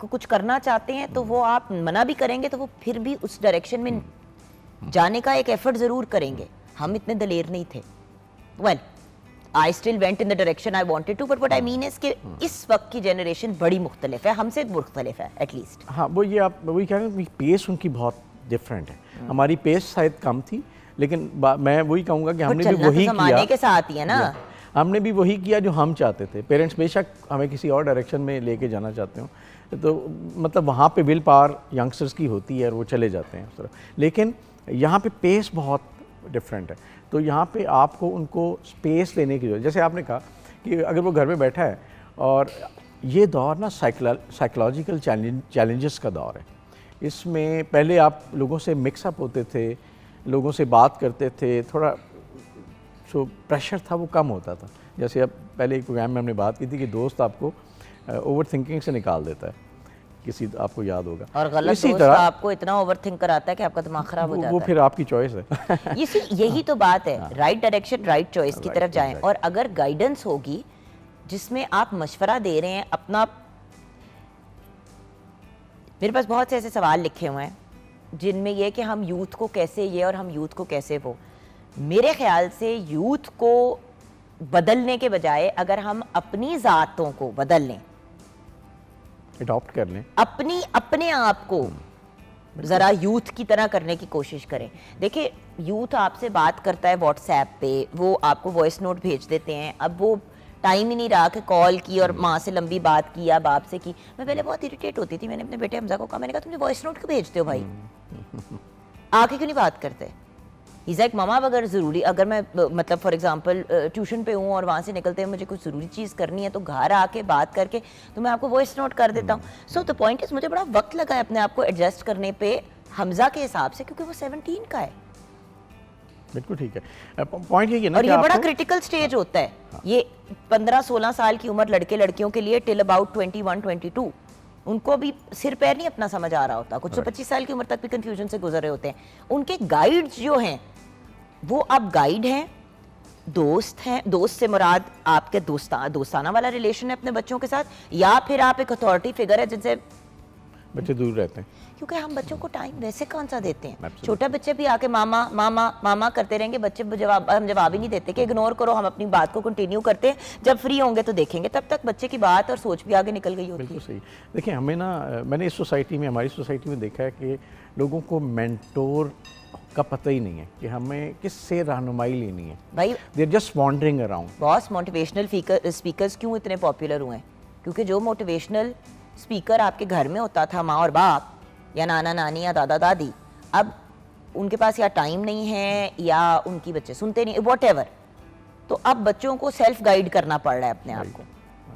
کچھ کرنا چاہتے ہیں تو وہ آپ منع بھی کریں گے تو وہ پھر بھی اس ڈائریکشن میں جانے کا ایک ایفرٹ ضرور کریں گے. ہم اتنے دلیر نہیں تھے. well I still went in the direction I wanted to, but what I mean is کہ اس وقت کی جنریشن بڑی مختلف ہے, ہم سے مختلف ہے ایٹ لیسٹ. ہاں وہ یہ آپ وہی کہہ رہے ہیں کہ پیس ان کی بہت ڈفرینٹ ہے. ہماری پیس شاید کم تھی, لیکن میں وہی کہوں گا کہ ہم نے بھی وہی کیا, زمانے کے ساتھ ہی ہے نا, ہم نے بھی وہی کیا جو ہم چاہتے تھے. پیرنٹس بے شک ہمیں کسی اور ڈائریکشن میں لے کے جانا چاہتے ہوں تو مطلب وہاں پہ ول پاور ینگسٹرز کی ہوتی ہے اور وہ چلے جاتے ہیں اس طرح, لیکن یہاں پہ پیس بہت ڈفرینٹ ہے. تو یہاں پہ آپ کو ان کو اسپیس لینے کی ضرورت, جیسے آپ نے کہا کہ اگر وہ گھر میں بیٹھا ہے, اور یہ دور نا سائیکلوجیکل چیلنجز کا دور ہے. اس میں پہلے آپ لوگوں سے مکس اپ ہوتے تھے, لوگوں سے بات کرتے تھے, تھوڑا جو پریشر تھا وہ کم ہوتا تھا. جیسے اب پہلے ایک پروگرام میں ہم نے بات کی تھی کہ دوست آپ کو اوور تھنکنگ سے نکال دیتا ہے, کسی آپ کو یاد ہوگا, اور غلط دوست آپ کو اتنا اوور تھنک کراتا ہے کہ آپ کا دماغ خراب ہو جاتا ہے. وہ پھر آپ کی چوائس ہے. یہی تو بات ہے, رائٹ ڈائریکشن رائٹ چوائس کی طرف جائیں. اور اگر گائیڈنس ہوگی جس میں آپ مشورہ دے رہے ہیں اپنا, میرے پاس بہت سے ایسے سوال لکھے ہوئے ہیں جن میں یہ کہ ہم یوتھ کو کیسے یہ اور ہم یوتھ کو کیسے وہ. میرے خیال سے یوتھ کو بدلنے کے بجائے اگر ہم اپنی ذاتوں کو بدل لیں, اڈاپٹ کر لیں, اپنے آپ کو ذرا یوتھ کی طرح کرنے کی کوشش کریں. دیکھیں یوتھ آپ سے بات کرتا ہے واٹس ایپ پہ, وہ آپ کو وائس نوٹ بھیج دیتے ہیں. اب وہ ٹائم ہی نہیں رہا کہ کال کی اور ماں سے لمبی بات کی یا باپ سے کی. میں پہلے بہت اریٹیٹ ہوتی تھی, میں نے اپنے بیٹے حمزہ کو کہا, میں نے کہا تم نے وائس نوٹ کیوں بھیجتے ہو بھائی, آ کے کیوں نہیں بات کرتے. ہیز لائک ماما اگر ضروری, اگر میں مطلب فار ایگزامپل ٹیوشن پہ ہوں اور وہاں سے نکلتے ہیں مجھے کوئی ضروری چیز کرنی ہے تو گھر آ کے بات کر کے تو میں آپ کو وائس نوٹ کر دیتا ہوں. سو دا پوائنٹ از مجھے بڑا وقت لگا ہے اپنے آپ کو ایڈجسٹ کرنے پہ حمزہ کے حساب سے, کیونکہ وہ 17 کا ہے. بالکل ٹھیک ہے. پوائنٹ یہ ہے نا, اور یہ بڑا کریٹیکل سٹیج ہوتا ہے یہ 15-16 سال کی عمر لڑکے لڑکیوں کے لیے ٹل اباؤٹ 21-22. ان کو بھی سر پیر نہیں اپنا سمجھ آ رہا ہوتا, کچھ تو 25 سال کی عمر تک بھی کنفیوژن سے گزر رہے ہوتے ہیں. ان کے گائیڈ جو ہیں وہ اب گائیڈ ہیں, دوست ہیں. دوست سے مراد آپ کے دوستانہ والا ریلیشن ہے اپنے بچوں کے ساتھ, یا پھر آپ ایک اتھارٹی فگر ہے جن سے بچے دور رہتے ہیں. کیونکہ ہم بچوں کو ٹائم ویسے کون سا دیتے ہیں. چھوٹا بچے بھی آ کے ماما ماما ماما کرتے رہیں گے, بچے ہم جواب ہی نہیں دیتے کہ اگنور کرو, ہم اپنی بات کو کنٹینیو کرتے ہیں, جب فری ہوں گے تو دیکھیں گے. تب تک بچے کی بات اور سوچ بھی آگے نکل گئی ہوتی ہے. بالکل صحیح. دیکھیں ہمیں نا, میں نے اس سوسائٹی میں, ہماری سوسائٹی میں دیکھا ہے کہ لوگوں کو مینٹور کا پتہ ہی نہیں ہے کہ ہمیں کس سے رہنمائی لینی ہے. بھائی they are just wandering around. Boss motivational speakers کیوں اتنے پاپولر ہوئے ہیں؟ کیونکہ جو موٹیویشنل اسپیکر آپ کے گھر میں ہوتا تھا, ماں اور باپ یا نانا نانی یا دادا دادی, اب ان کے پاس یا ٹائم نہیں ہے یا ان کی بچے سنتے نہیں, واٹ ایور. تو اب بچوں کو سیلف گائیڈ کرنا پڑ رہا ہے اپنے آپ کو.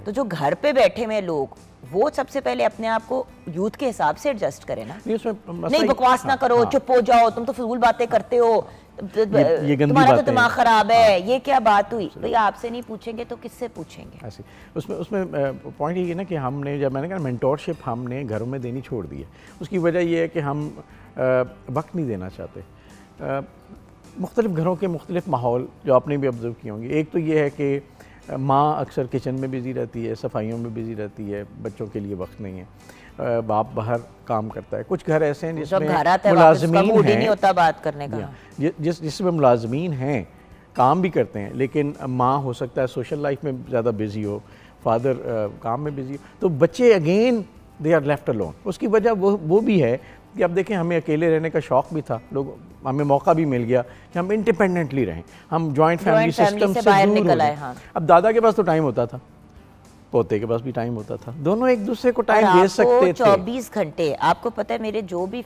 تو جو گھر پہ بیٹھے ہوئے لوگ وہ سب سے پہلے اپنے آپ کو یوتھ کے حساب سے ایڈجسٹ کریں نا. نہیں بکواس نہ کرو, چپ ہو جاؤ, تم تو فضول باتیں کرتے ہو, تمہارا تو دماغ خراب ہے, یہ کیا بات ہوئی. بھئی آپ سے نہیں پوچھیں گے تو کس سے پوچھیں گے. اس میں پوائنٹ یہ ہے نا کہ ہم نے, جب میں نے کہا مینٹورشپ ہم نے گھروں میں دینی چھوڑ دی ہے. اس کی وجہ یہ ہے کہ ہم وقت نہیں دینا چاہتے. مختلف گھروں کے مختلف ماحول جو آپ نے بھی آبزرو کیے ہوں گے. ایک تو یہ ہے کہ ماں اکثر کچن میں بزی رہتی ہے, صفائیوں میں بزی رہتی ہے, بچوں کے لیے وقت نہیں ہے. باپ باہر کام کرتا ہے. کچھ گھر ایسے ہیں جس میں ملازمین ہیں, بات کرنے کا, جس میں ملازمین ہیں, کام بھی کرتے ہیں, لیکن ماں ہو سکتا ہے سوشل لائف میں زیادہ بزی ہو, فادر کام میں بزی ہو, تو بچے again they are left alone. اس کی وجہ وہ بھی ہے کہ اب دیکھیں ہمیں اکیلے رہنے کا شوق بھی تھا, ہمیں موقع بھی مل گیا کہ ہم انڈیپینڈنٹلی رہیں, ہم جوائنٹ فیملی سسٹم سے باہر دور نکل ہو آئے. جائیں. اب دادا کے پاس تو ٹائم ہوتا تھا, پوتے کے پاس بھی ٹائم ہوتا تھا, دونوں ایک دوسرے کو ٹائم دے سکتے تھے. 24 گھنٹے آپ کو پتہ ہے میرے جو بھی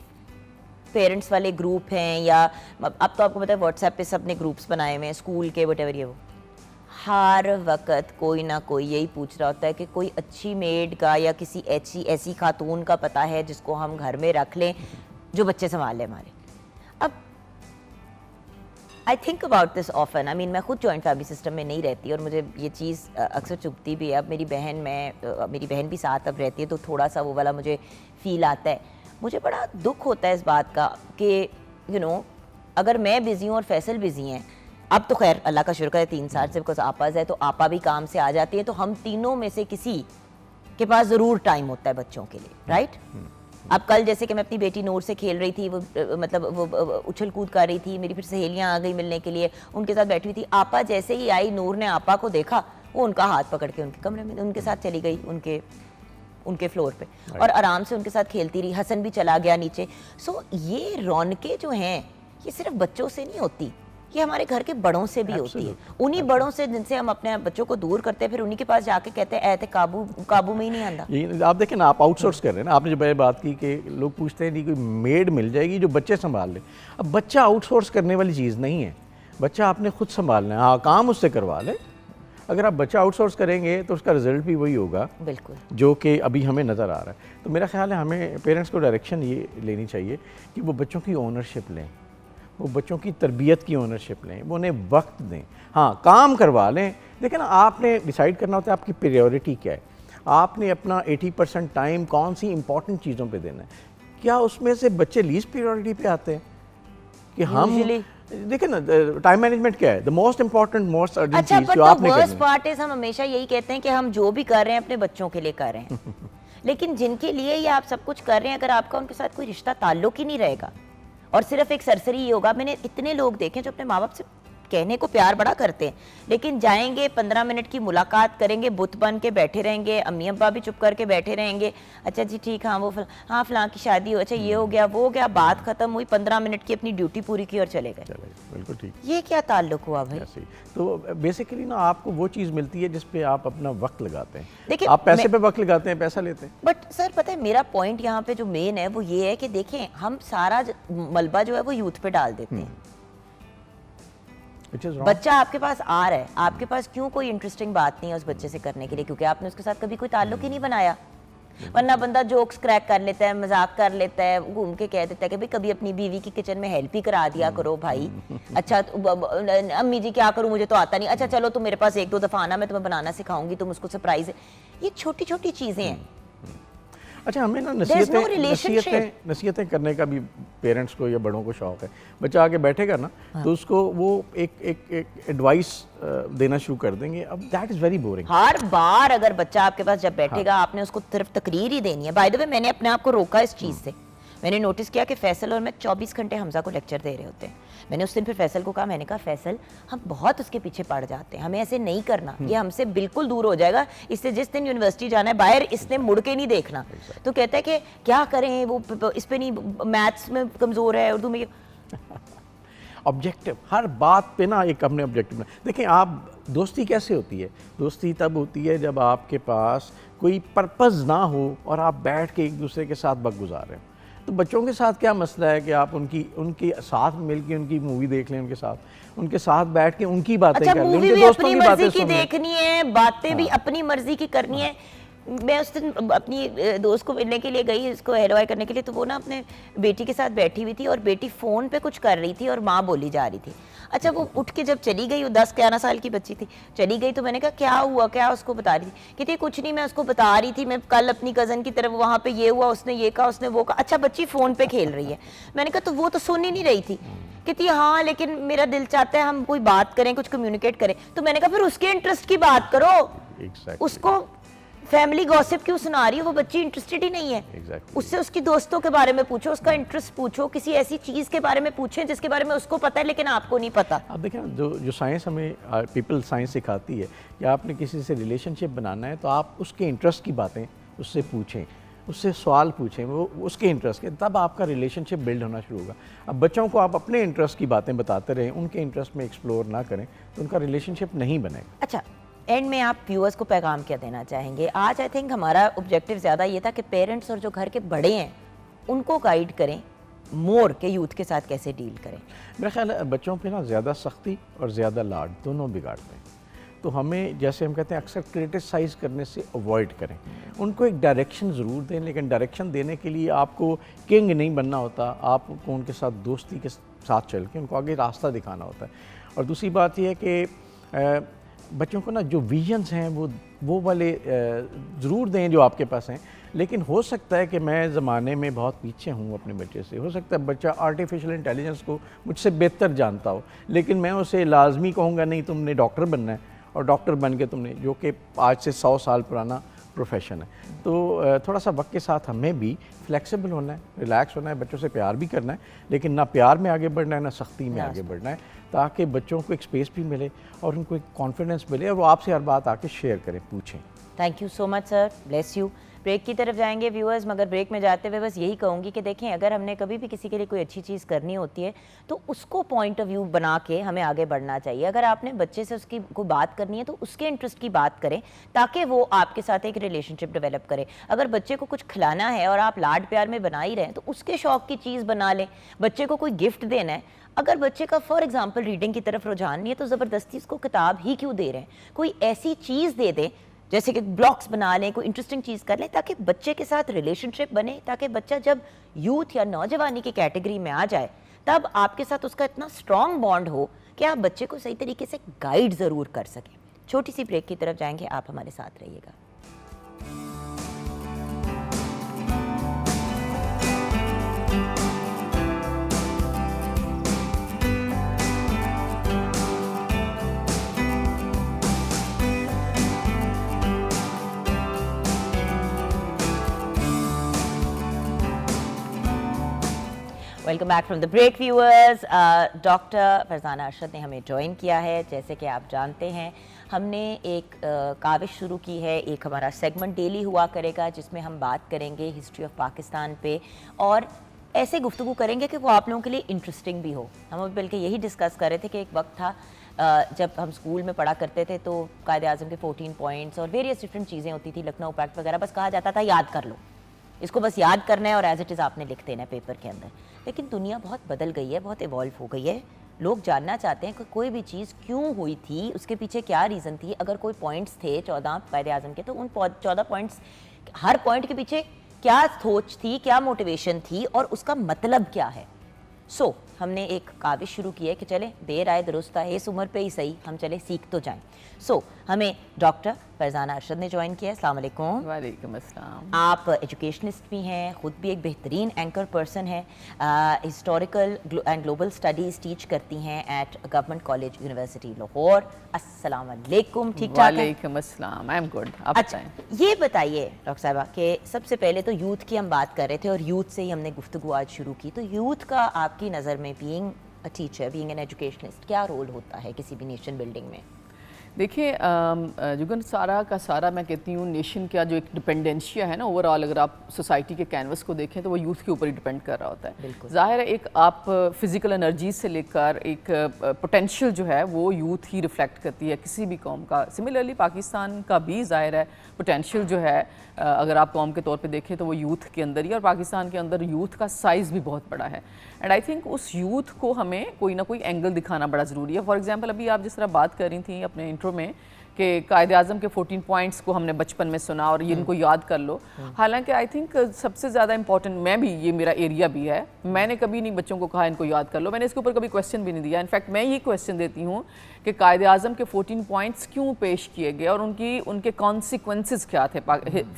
پیرنٹس والے گروپ ہیں, یا اب تو آپ کو پتہ ہے واٹس ایپ پہ سب نے گروپس بنائے ہوئے ہیں اسکول کے وٹ ایور, یہ وہ ہر وقت کوئی نہ کوئی یہی پوچھ رہا ہوتا ہے کہ کوئی اچھی میڈ کا یا کسی ایسی خاتون کا پتہ ہے جس کو ہم گھر میں رکھ لیں جو بچے سنبھال لیں ہمارے. اب I think about this often, I mean میں خود جوائنٹ فیملی سسٹم میں نہیں رہتی اور مجھے یہ چیز اکثر چبھتی بھی ہے. اب میری بہن بھی ساتھ اب رہتی ہے تو تھوڑا سا وہ والا مجھے فیل آتا ہے. مجھے بڑا دکھ ہوتا ہے اس بات کا کہ اگر میں بزی ہوں اور فیصل بزی ہیں, اب تو خیر اللہ کا شکر ہے 3 سال سے بیکاز آپاز ہے تو آپا بھی کام سے آ جاتی ہے, تو ہم تینوں میں سے کسی کے پاس ضرور ٹائم ہوتا ہے بچوں کے لیے, رائٹ. اب کل جیسے کہ میں اپنی بیٹی نور سے کھیل رہی تھی, وہ مطلب وہ اچھل کود کر رہی تھی, میری پھر سہیلیاں آ گئی ملنے کے لیے, ان کے ساتھ بیٹھی ہوئی تھی. آپا جیسے ہی آئی, نور نے آپا کو دیکھا, وہ ان کا ہاتھ پکڑ کے ان کے کمرے میں ان کے ساتھ چلی گئی, ان کے فلور پہ, اور آرام سے ان کے ساتھ کھیلتی رہی. حسن بھی چلا گیا نیچے. سو یہ رونقیں جو ہیں یہ صرف بچوں سے نہیں ہوتی, یہ ہمارے گھر کے بڑوں سے بھی ہوتی ہے. انہی بڑوں سے جن سے ہم اپنے بچوں کو دور کرتے ہیں, پھر انہی کے پاس جا کے کہتے ہیں اے قابو میں ہی نہیں آندا. آپ دیکھیں نا, آپ آؤٹ سورس کر رہے ہیں نا. آپ نے جو بات کی کہ لوگ پوچھتے ہیں کوئی میڈ مل جائے گی جو بچے سنبھال لے. اب بچہ آؤٹ سورس کرنے والی چیز نہیں ہے, بچہ آپ نے خود سنبھالنا ہے. ہاں کام اس سے کروا لیں. اگر آپ بچہ آؤٹ سورس کریں گے تو اس کا رزلٹ بھی وہی ہوگا بالکل جو کہ ابھی ہمیں نظر آ رہا ہے. تو میرا خیال ہے ہمیں پیرنٹس کو ڈائریکشن یہ لینی چاہیے کہ وہ بچوں کی اونرشپ لیں, وہ بچوں کی تربیت کی اونرشپ لیں, وہ انہیں وقت دیں. ہاں کام کروا لیں. دیکھیں نا, آپ نے ڈیسائیڈ کرنا ہوتا ہے آپ کی پریورٹی کیا ہے. آپ نے اپنا 80% ٹائم کون سی امپورٹنٹ چیزوں پہ دینا ہے. کیا اس میں سے بچے لیسٹ پریورٹی پہ آتے ہیں کہ ہم دیکھیں نا ٹائم مینجمنٹ کیا ہے, the most important most urgent چیز جو آپ نے کرنی ہے. ورسٹ پارٹ از ہم ہمیشہ یہی کہتے ہیں کہ ہم جو بھی کر رہے ہیں اپنے بچوں کے لیے کر رہے ہیں, لیکن جن کے لیے یہ آپ سب کچھ کر رہے ہیں, اگر آپ کا ان کے ساتھ کوئی رشتہ تعلق ہی نہیں رہے گا اور صرف ایک سرسری ہی ہوگا. میں نے اتنے لوگ دیکھے جو اپنے ماں باپ سے کہنے کو پیار بڑا کرتے ہیں, لیکن جائیں گے 15 منٹ کی ملاقات کریں گے, بت بن کے بیٹھے رہیں گے, امی ابا بھی چپ کر کے بیٹھے رہیں گے, اچھا جی ٹھیک, ہاں وہ ہاں فلاں کی شادی ہو, اچھا یہ ہو گیا وہ ہو گیا, بات ختم ہوئی, 15 منٹ کی اپنی ڈیوٹی پوری کی اور چلے گئے. بالکل ٹھیک. یہ کیا تعلق ہوا بھائی؟ تو بیسیکلی نا آپ کو وہ چیز ملتی ہے جس پہ آپ اپنا وقت لگاتے ہیں. دیکھیں آپ پیسے پہ وقت لگاتے ہیں, پیسہ لیتے ہیں. بٹ سر پتہ ہے میرا پوائنٹ یہاں پہ جو مین ہے وہ یہ ہے کہ دیکھیں ہم سارا ملبہ جو ہے وہ یوتھ پہ ڈال دیتے ہیں. بچہ آپ کے پاس آ رہا ہے, آپ کے پاس کیوں کوئی انٹرسٹنگ بات نہیں ہے اس بچے سے کرنے کے لیے, کیونکہ آپ نے اس کے ساتھ کبھی کوئی تعلق ہی نہیں بنایا. ورنہ بندہ جوکس کریک کر لیتا ہے, مذاق کر لیتا ہے, گھوم کے کہہ دیتا ہے کہ بھئی کبھی اپنی بیوی کی کچن میں ہیلپ ہی کرا دیا کرو بھائی. اچھا امی جی کیا کروں مجھے تو آتا نہیں, اچھا چلو تم میرے پاس 1-2 دفعہ آنا, میں تمہیں بنانا سکھاؤں گی, تم اس کو سرپرائز. یہ چھوٹی چھوٹی چیزیں ہیں. اچھا ہمیں نا نصیحتیں کرنے کا بھی پیرنٹس کو یا بڑوں کو شوق ہے. بچہ آگے بیٹھے گا نا تو اس کو وہ ایک ایڈوائس دینا شروع کر دیں گے. اب دیٹ از ویری بورنگ. ہر بار اگر بچہ آپ کے پاس جب بیٹھے گا آپ نے اس کو صرف تقریر ہی دینی ہے. بائی دی وے میں نے اپنے آپ کو روکا اس چیز سے. میں نے نوٹس کیا کہ فیصل اور میں 24 گھنٹے حمزہ کو لیکچر دے رہے ہوتے ہیں. میں نے اس دن پھر فیصل کو کہا, میں نے کہا فیصل ہم بہت اس کے پیچھے پڑ جاتے ہیں, ہمیں ایسے نہیں کرنا, یہ ہم سے بالکل دور ہو جائے گا. اس سے جس دن یونیورسٹی جانا ہے باہر اس نے مڑ کے نہیں دیکھنا. تو کہتا ہے کہ کیا کریں, وہ اس پہ نہیں, میتھس میں کمزور ہے, اردو میں. آبجیکٹو ہر بات پہ نا ایک اپنے آبجیکٹو. دیکھیں آپ دوستی کیسے ہوتی ہے, دوستی تب ہوتی ہے جب آپ کے پاس کوئی پرپز نہ ہو اور آپ بیٹھ کے ایک دوسرے کے ساتھ وقت گزار رہے ہیں. تو بچوں کے ساتھ کیا مسئلہ ہے کہ آپ ان کے ساتھ مل کے ان کی مووی دیکھ لیں, ان کے ساتھ بیٹھ کے ان کی باتیں کر لیں, ان کے دوستوں کی باتیں سن لیں. دیکھنی ہے, باتیں بھی اپنی مرضی کی کرنی ہے. میں اس دن اپنی دوست کو ملنے کے لیے گئی, اس کو ہیلوائی کرنے کے لیے, تو وہ نا اپنے بیٹی کے ساتھ بیٹھی ہوئی تھی اور بیٹی فون پہ کچھ کر رہی تھی اور ماں بولی جا رہی تھی. اچھا وہ اٹھ کے جب چلی گئی, وہ 10-11 سال کی بچی تھی, چلی گئی, تو میں نے کہا کیا ہوا, کیا اس کو بتا رہی تھی. کہتی کچھ نہیں, میں اس کو بتا رہی تھی, میں کل اپنی کزن کی طرف وہاں پہ یہ ہوا, اس نے یہ کہا, اس نے وہ کہا. اچھا بچی فون پہ کھیل رہی ہے. میں نے کہا تو وہ تو سن ہی نہیں رہی تھی. کہتی ہاں لیکن میرا دل چاہتا ہے ہم کوئی بات کریں, کچھ کمیونیکیٹ کریں. تو میں نے کہا پھر اس کے انٹرسٹ کی بات کرو, اس کو فیملی گوسپ کیوں سنا رہی ہے, وہ بچی انٹرسٹڈ ہی نہیں ہے. اس سے اس کی دوستوں کے بارے میں پوچھو, اس کا انٹرسٹ پوچھو, کسی ایسی چیز کے بارے میں پوچھیں جس کے بارے میں اس کو پتہ ہے لیکن آپ کو نہیں پتا. آپ دیکھیں جو سائنس ہمیں پیپل سائنس سکھاتی ہے کہ آپ نے کسی سے ریلیشن شپ بنانا ہے تو آپ اس کے انٹرسٹ کی باتیں اس سے پوچھیں. اس سے سوال پوچھیں, وہ اس کے انٹرسٹ کے, تب آپ کا ریلیشن شپ بلڈ ہونا شروع ہوگا. اب بچوں کو آپ اپنے انٹرسٹ کی باتیں بتاتے رہیں, ان کے انٹرسٹ میں ایکسپلور نہ کریں تو ان کا ریلیشن شپ نہیں بنے گا. اچھا, اینڈ میں آپ ویورز کو پیغام کیا دینا چاہیں گے؟ آج آئی تھنک ہمارا آبجیکٹیو زیادہ یہ تھا کہ پیرنٹس اور جو گھر کے بڑے ہیں ان کو گائیڈ کریں مور کہ یوتھ کے ساتھ کیسے ڈیل کریں. میرا خیال ہے بچوں پہ نا زیادہ سختی اور زیادہ لاڈ دونوں بگاڑتے ہیں, تو ہمیں جیسے ہم کہتے ہیں اکثر کرٹیسائز کرنے سے اوائڈ کریں. ان کو ایک ڈائریکشن ضرور دیں, لیکن ڈائریکشن دینے کے لیے آپ کو کنگ نہیں بننا ہوتا, آپ کو ان کے ساتھ دوستی کے ساتھ چل کے ان کو آگے راستہ دکھانا ہوتا ہے. اور دوسری بات یہ ہے کہ بچوں کو نا جو ویژنز ہیں وہ والے ضرور دیں جو آپ کے پاس ہیں, لیکن ہو سکتا ہے کہ میں زمانے میں بہت پیچھے ہوں اپنے بچے سے, ہو سکتا ہے بچہ آرٹیفیشل انٹیلیجنس کو مجھ سے بہتر جانتا ہو, لیکن میں اسے لازمی کہوں گا نہیں تم نے ڈاکٹر بننا ہے, اور ڈاکٹر بن کے تم نے, جو کہ آج سے 100 سال پرانا پروفیشن ہے. تو تھوڑا سا وقت کے ساتھ ہمیں بھی فلیکسیبل ہونا ہے, ریلیکس ہونا ہے, بچوں سے پیار بھی کرنا ہے, لیکن نہ پیار میں آگے بڑھنا ہے نہ سختی میں آگے بڑھنا ہے, تاکہ بچوں کو ایک اسپیس بھی ملے اور ان کو ایک کانفیڈنس ملے اور وہ آپ سے ہر بات آ کے شیئر کریں, پوچھیں. Thank you so much sir, bless you. Break کی طرف جائیں گے ویورز, مگر بریک میں جاتے ہوئے بس یہی کہوں گی کہ دیکھیں اگر ہم نے کبھی بھی کسی کے لیے کوئی اچھی چیز کرنی ہوتی ہے تو اس کو پوائنٹ آف ویو بنا کے ہمیں آگے بڑھنا چاہیے. اگر آپ نے بچے سے اس کی کوئی بات کرنی ہے تو اس کے انٹرسٹ کی بات کریں تاکہ وہ آپ کے ساتھ ایک ریلیشن شپ ڈیولپ کرے. اگر بچے کو کچھ کھلانا ہے اور آپ لاڈ پیار میں بنا ہی رہے ہیں تو اس کے شوق کی چیز بنا لیں. بچے کو کوئی گفٹ دینا ہے, اگر بچے کا فار ایگزامپل ریڈنگ کی طرف رجحان نہیں ہے تو زبردستی اس کو کتاب ہی کیوں دے رہے ہیں, کوئی ایسی چیز دے دیں جیسے کہ بلاکس بنا لیں, کوئی انٹرسٹنگ چیز کر لیں تاکہ بچے کے ساتھ ریلیشن شپ بنے, تاکہ بچہ جب یوتھ یا نوجوانی کی کیٹیگری میں آ جائے تب آپ کے ساتھ اس کا اتنا اسٹرانگ بانڈ ہو کہ آپ بچے کو صحیح طریقے سے گائیڈ ضرور کر سکیں. چھوٹی سی بریک کی طرف جائیں گے, آپ ہمارے ساتھ رہیے گا. Welcome back from the break viewers. Doctor Farzana Arshad نے ہمیں جوائن کیا ہے. جیسے کہ آپ جانتے ہیں ہم نے ایک کاوش شروع کی ہے, ایک ہمارا سیگمنٹ ڈیلی ہوا کرے گا جس میں ہم بات کریں گے ہسٹری آف پاکستان پہ, اور ایسے گفتگو کریں گے کہ وہ آپ لوگوں کے لیے انٹرسٹنگ بھی ہو. ہم اب بلکہ یہی ڈسکس کر رہے تھے کہ ایک وقت تھا جب ہم اسکول میں پڑھا کرتے تھے تو قائد اعظم کے 14 پوائنٹس اور ویریس ڈفرینٹ چیزیں ہوتی تھی, لکھنؤ پیکٹ وغیرہ, بس کہا جاتا تھا یاد کر لو, اس کو بس یاد کرنا ہے اور ایز اٹ از آپ نے لکھ دینا ہے پیپر کے اندر. لیکن دنیا بہت بدل گئی ہے, بہت ایوالو ہو گئی ہے. لوگ جاننا چاہتے ہیں کہ کوئی بھی چیز کیوں ہوئی تھی, اس کے پیچھے کیا ریزن تھی. اگر کوئی پوائنٹس تھے 14 قائد اعظم کے تو ان 14 پوائنٹس, ہر پوائنٹ کے پیچھے کیا سوچ تھی, کیا موٹیویشن تھی اور اس کا مطلب کیا ہے. سو ہم نے ایک کاوش شروع کی ہے کہ چلیں دیر آئے درست آئے, اس عمر پہ ہی صحیح ہم چلے سیکھ تو جائیں. سو ہمیں ڈاکٹر فرزانہ ارشد نے جوائن کیا ہے. السلام علیکم. وعلیکم السلام. آپ ایجوکیشنسٹ بھی ہیں, خود بھی ایک بہترین اینکر پرسن ہیں, historical and global studies teach کرتی ہیں at government college university Lahore. السلام علیکم. ٹھیک ٹھاک ہیں؟ وعلیکم السلام. I am good. آپ اچھا, بتائیں. یہ بتائیے ڈاکٹر صاحبہ کہ سب سے پہلے تو یوتھ کی ہم بات کر رہے تھے اور یوتھ سے ہی ہم نے گفتگو آج شروع کی, تو یوتھ کا آپ کی نظر میں being a teacher, being an educationist, کیا رول ہوتا ہے کسی بھی نیشن بلڈنگ میں؟ دیکھیں جگن سارا کا سارا میں کہتی ہوں نیشن کا جو ایک ڈپینڈنشیا ہے نا اوور آل, اگر آپ سوسائٹی کے کینوس کو دیکھیں تو وہ یوتھ کے اوپر ہی ڈپینڈ کر رہا ہوتا ہے. ظاہر ہے ایک آپ فزیکل انرجی سے لے کر ایک پوٹینشیل جو ہے وہ یوتھ ہی ریفلیکٹ کرتی ہے کسی بھی قوم کا. سملرلی پاکستان کا بھی ظاہر ہے پوٹینشیل جو ہے اگر آپ قوم کے طور پہ دیکھیں تو وہ یوتھ کے اندر ہی, اور پاکستان کے اندر یوتھ کا سائز بھی بہت بڑا ہے. اینڈ آئی تھنک اس یوتھ کو ہمیں کوئی نہ کوئی اینگل دکھانا بڑا ضروری ہے. فار ایگزامپل ابھی آپ جس طرح بات کر رہی تھیں اپنے انٹرو میں کہ قائد اعظم کے 14 پوائنٹس کو ہم نے بچپن میں سنا اور ان کو یاد کر لو, حالانکہ آئی تھنک سب سے زیادہ امپورٹنٹ, میں بھی یہ میرا ایریا بھی ہے, میں نے کبھی نہیں بچوں کو کہا ان کو یاد کر لو, میں نے اس کے اوپر کبھی کویسچن بھی نہیں دیا. انفیکٹ میں یہ کویسچن دیتی ہوں کہ قائد اعظم کے 14 پوائنٹس کیوں پیش کیے گئے اور ان کے کانسیکوینسز کیا تھے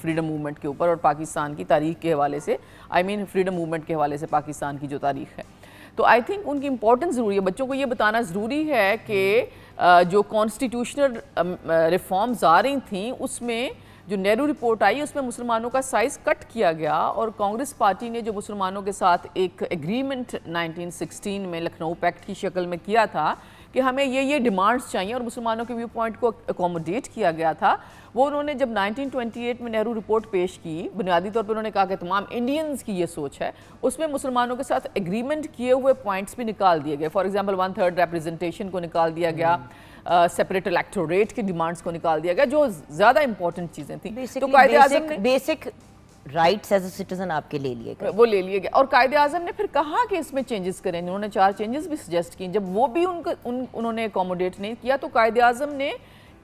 فریڈم موومنٹ کے اوپر اور پاکستان کی تاریخ کے حوالے سے, آئی مین فریڈم موومنٹ کے حوالے سے پاکستان کی جو تاریخ ہے. تو آئی تھنک ان کی امپورٹنس ضروری ہے, بچوں کو یہ بتانا ضروری ہے کہ جو کانسٹیٹیوشنل ریفارمز آ رہی تھیں اس میں جو نیرو رپورٹ آئی اس میں مسلمانوں کا سائز کٹ کیا گیا, اور کانگریس پارٹی نے جو مسلمانوں کے ساتھ ایک ایگریمنٹ 1916 میں لکھنؤ پیکٹ کی شکل میں کیا تھا کہ ہمیں یہ ڈیمانڈز چاہیے اور مسلمانوں کے ویو پوائنٹ کو اکوموڈیٹ کیا گیا تھا. وہ انہوں نے جب 1928 میں نہرو رپورٹ پیش کی, بنیادی طور پر انہوں نے کہا کہ تمام انڈینز کی یہ سوچ ہے, اس میں مسلمانوں کے ساتھ ایگریمنٹ کیے ہوئے پوائنٹس بھی نکال دیے گئے. فار ایگزامپل 1/3 ریپریزنٹیشن کو نکال دیا گیا, سیپریٹ الیکٹوریٹ کی ڈیمانڈز کو نکال دیا گیا, جو زیادہ امپورٹنٹ چیزیں تھیں. تو قائد اعظم نے basic rights as a citizen آپ کے لے لیے گئے, وہ لے لیے گئے. اور قائد اعظم نے پھر کہا کہ اس میں چینجز کریں, انہوں نے 4 چینجز بھی سجیسٹ کی. جب وہ بھی انہوں نے اکوموڈیٹ نہیں کیا تو قائد اعظم نے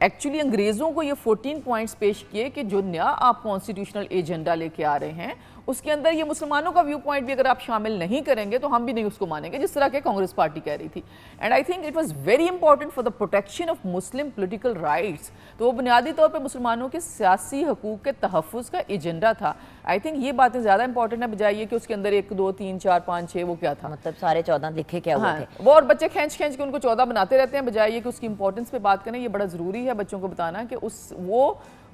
ایکچولی انگریزوں کو یہ 14 پوائنٹس پیش کیے کہ جو نیا آپ کانسٹیٹیوشنل ایجنڈا لے کے آ رہے ہیں اس کے اندر یہ مسلمانوں کا ویو پوائنٹ بھی اگر آپ شامل نہیں کریں گے تو ہم بھی نہیں اس کو مانیں گے, جس طرح کہ کانگریس پارٹی کہہ رہی تھی. And I think it was very important for the protection of Muslim political rights. تو وہ بنیادی طور پہ مسلمانوں کے سیاسی حقوق کے تحفظ کا ایجنڈا تھا. آئی تھنک یہ باتیں زیادہ امپورٹنٹ ہے بجائے یہ کہ اس کے اندر 1 2 3 4 5 6 وہ کیا تھا, مطلب سارے 14 لکھے کیا ہوئے تھے. وہ اور بچے کھینچ کے ان کو 14 بناتے رہتے ہیں بجائے یہ کہ اس کی امپورٹنس پہ بات کریں. یہ بڑا ضروری ہے بچوں کو بتانا کہ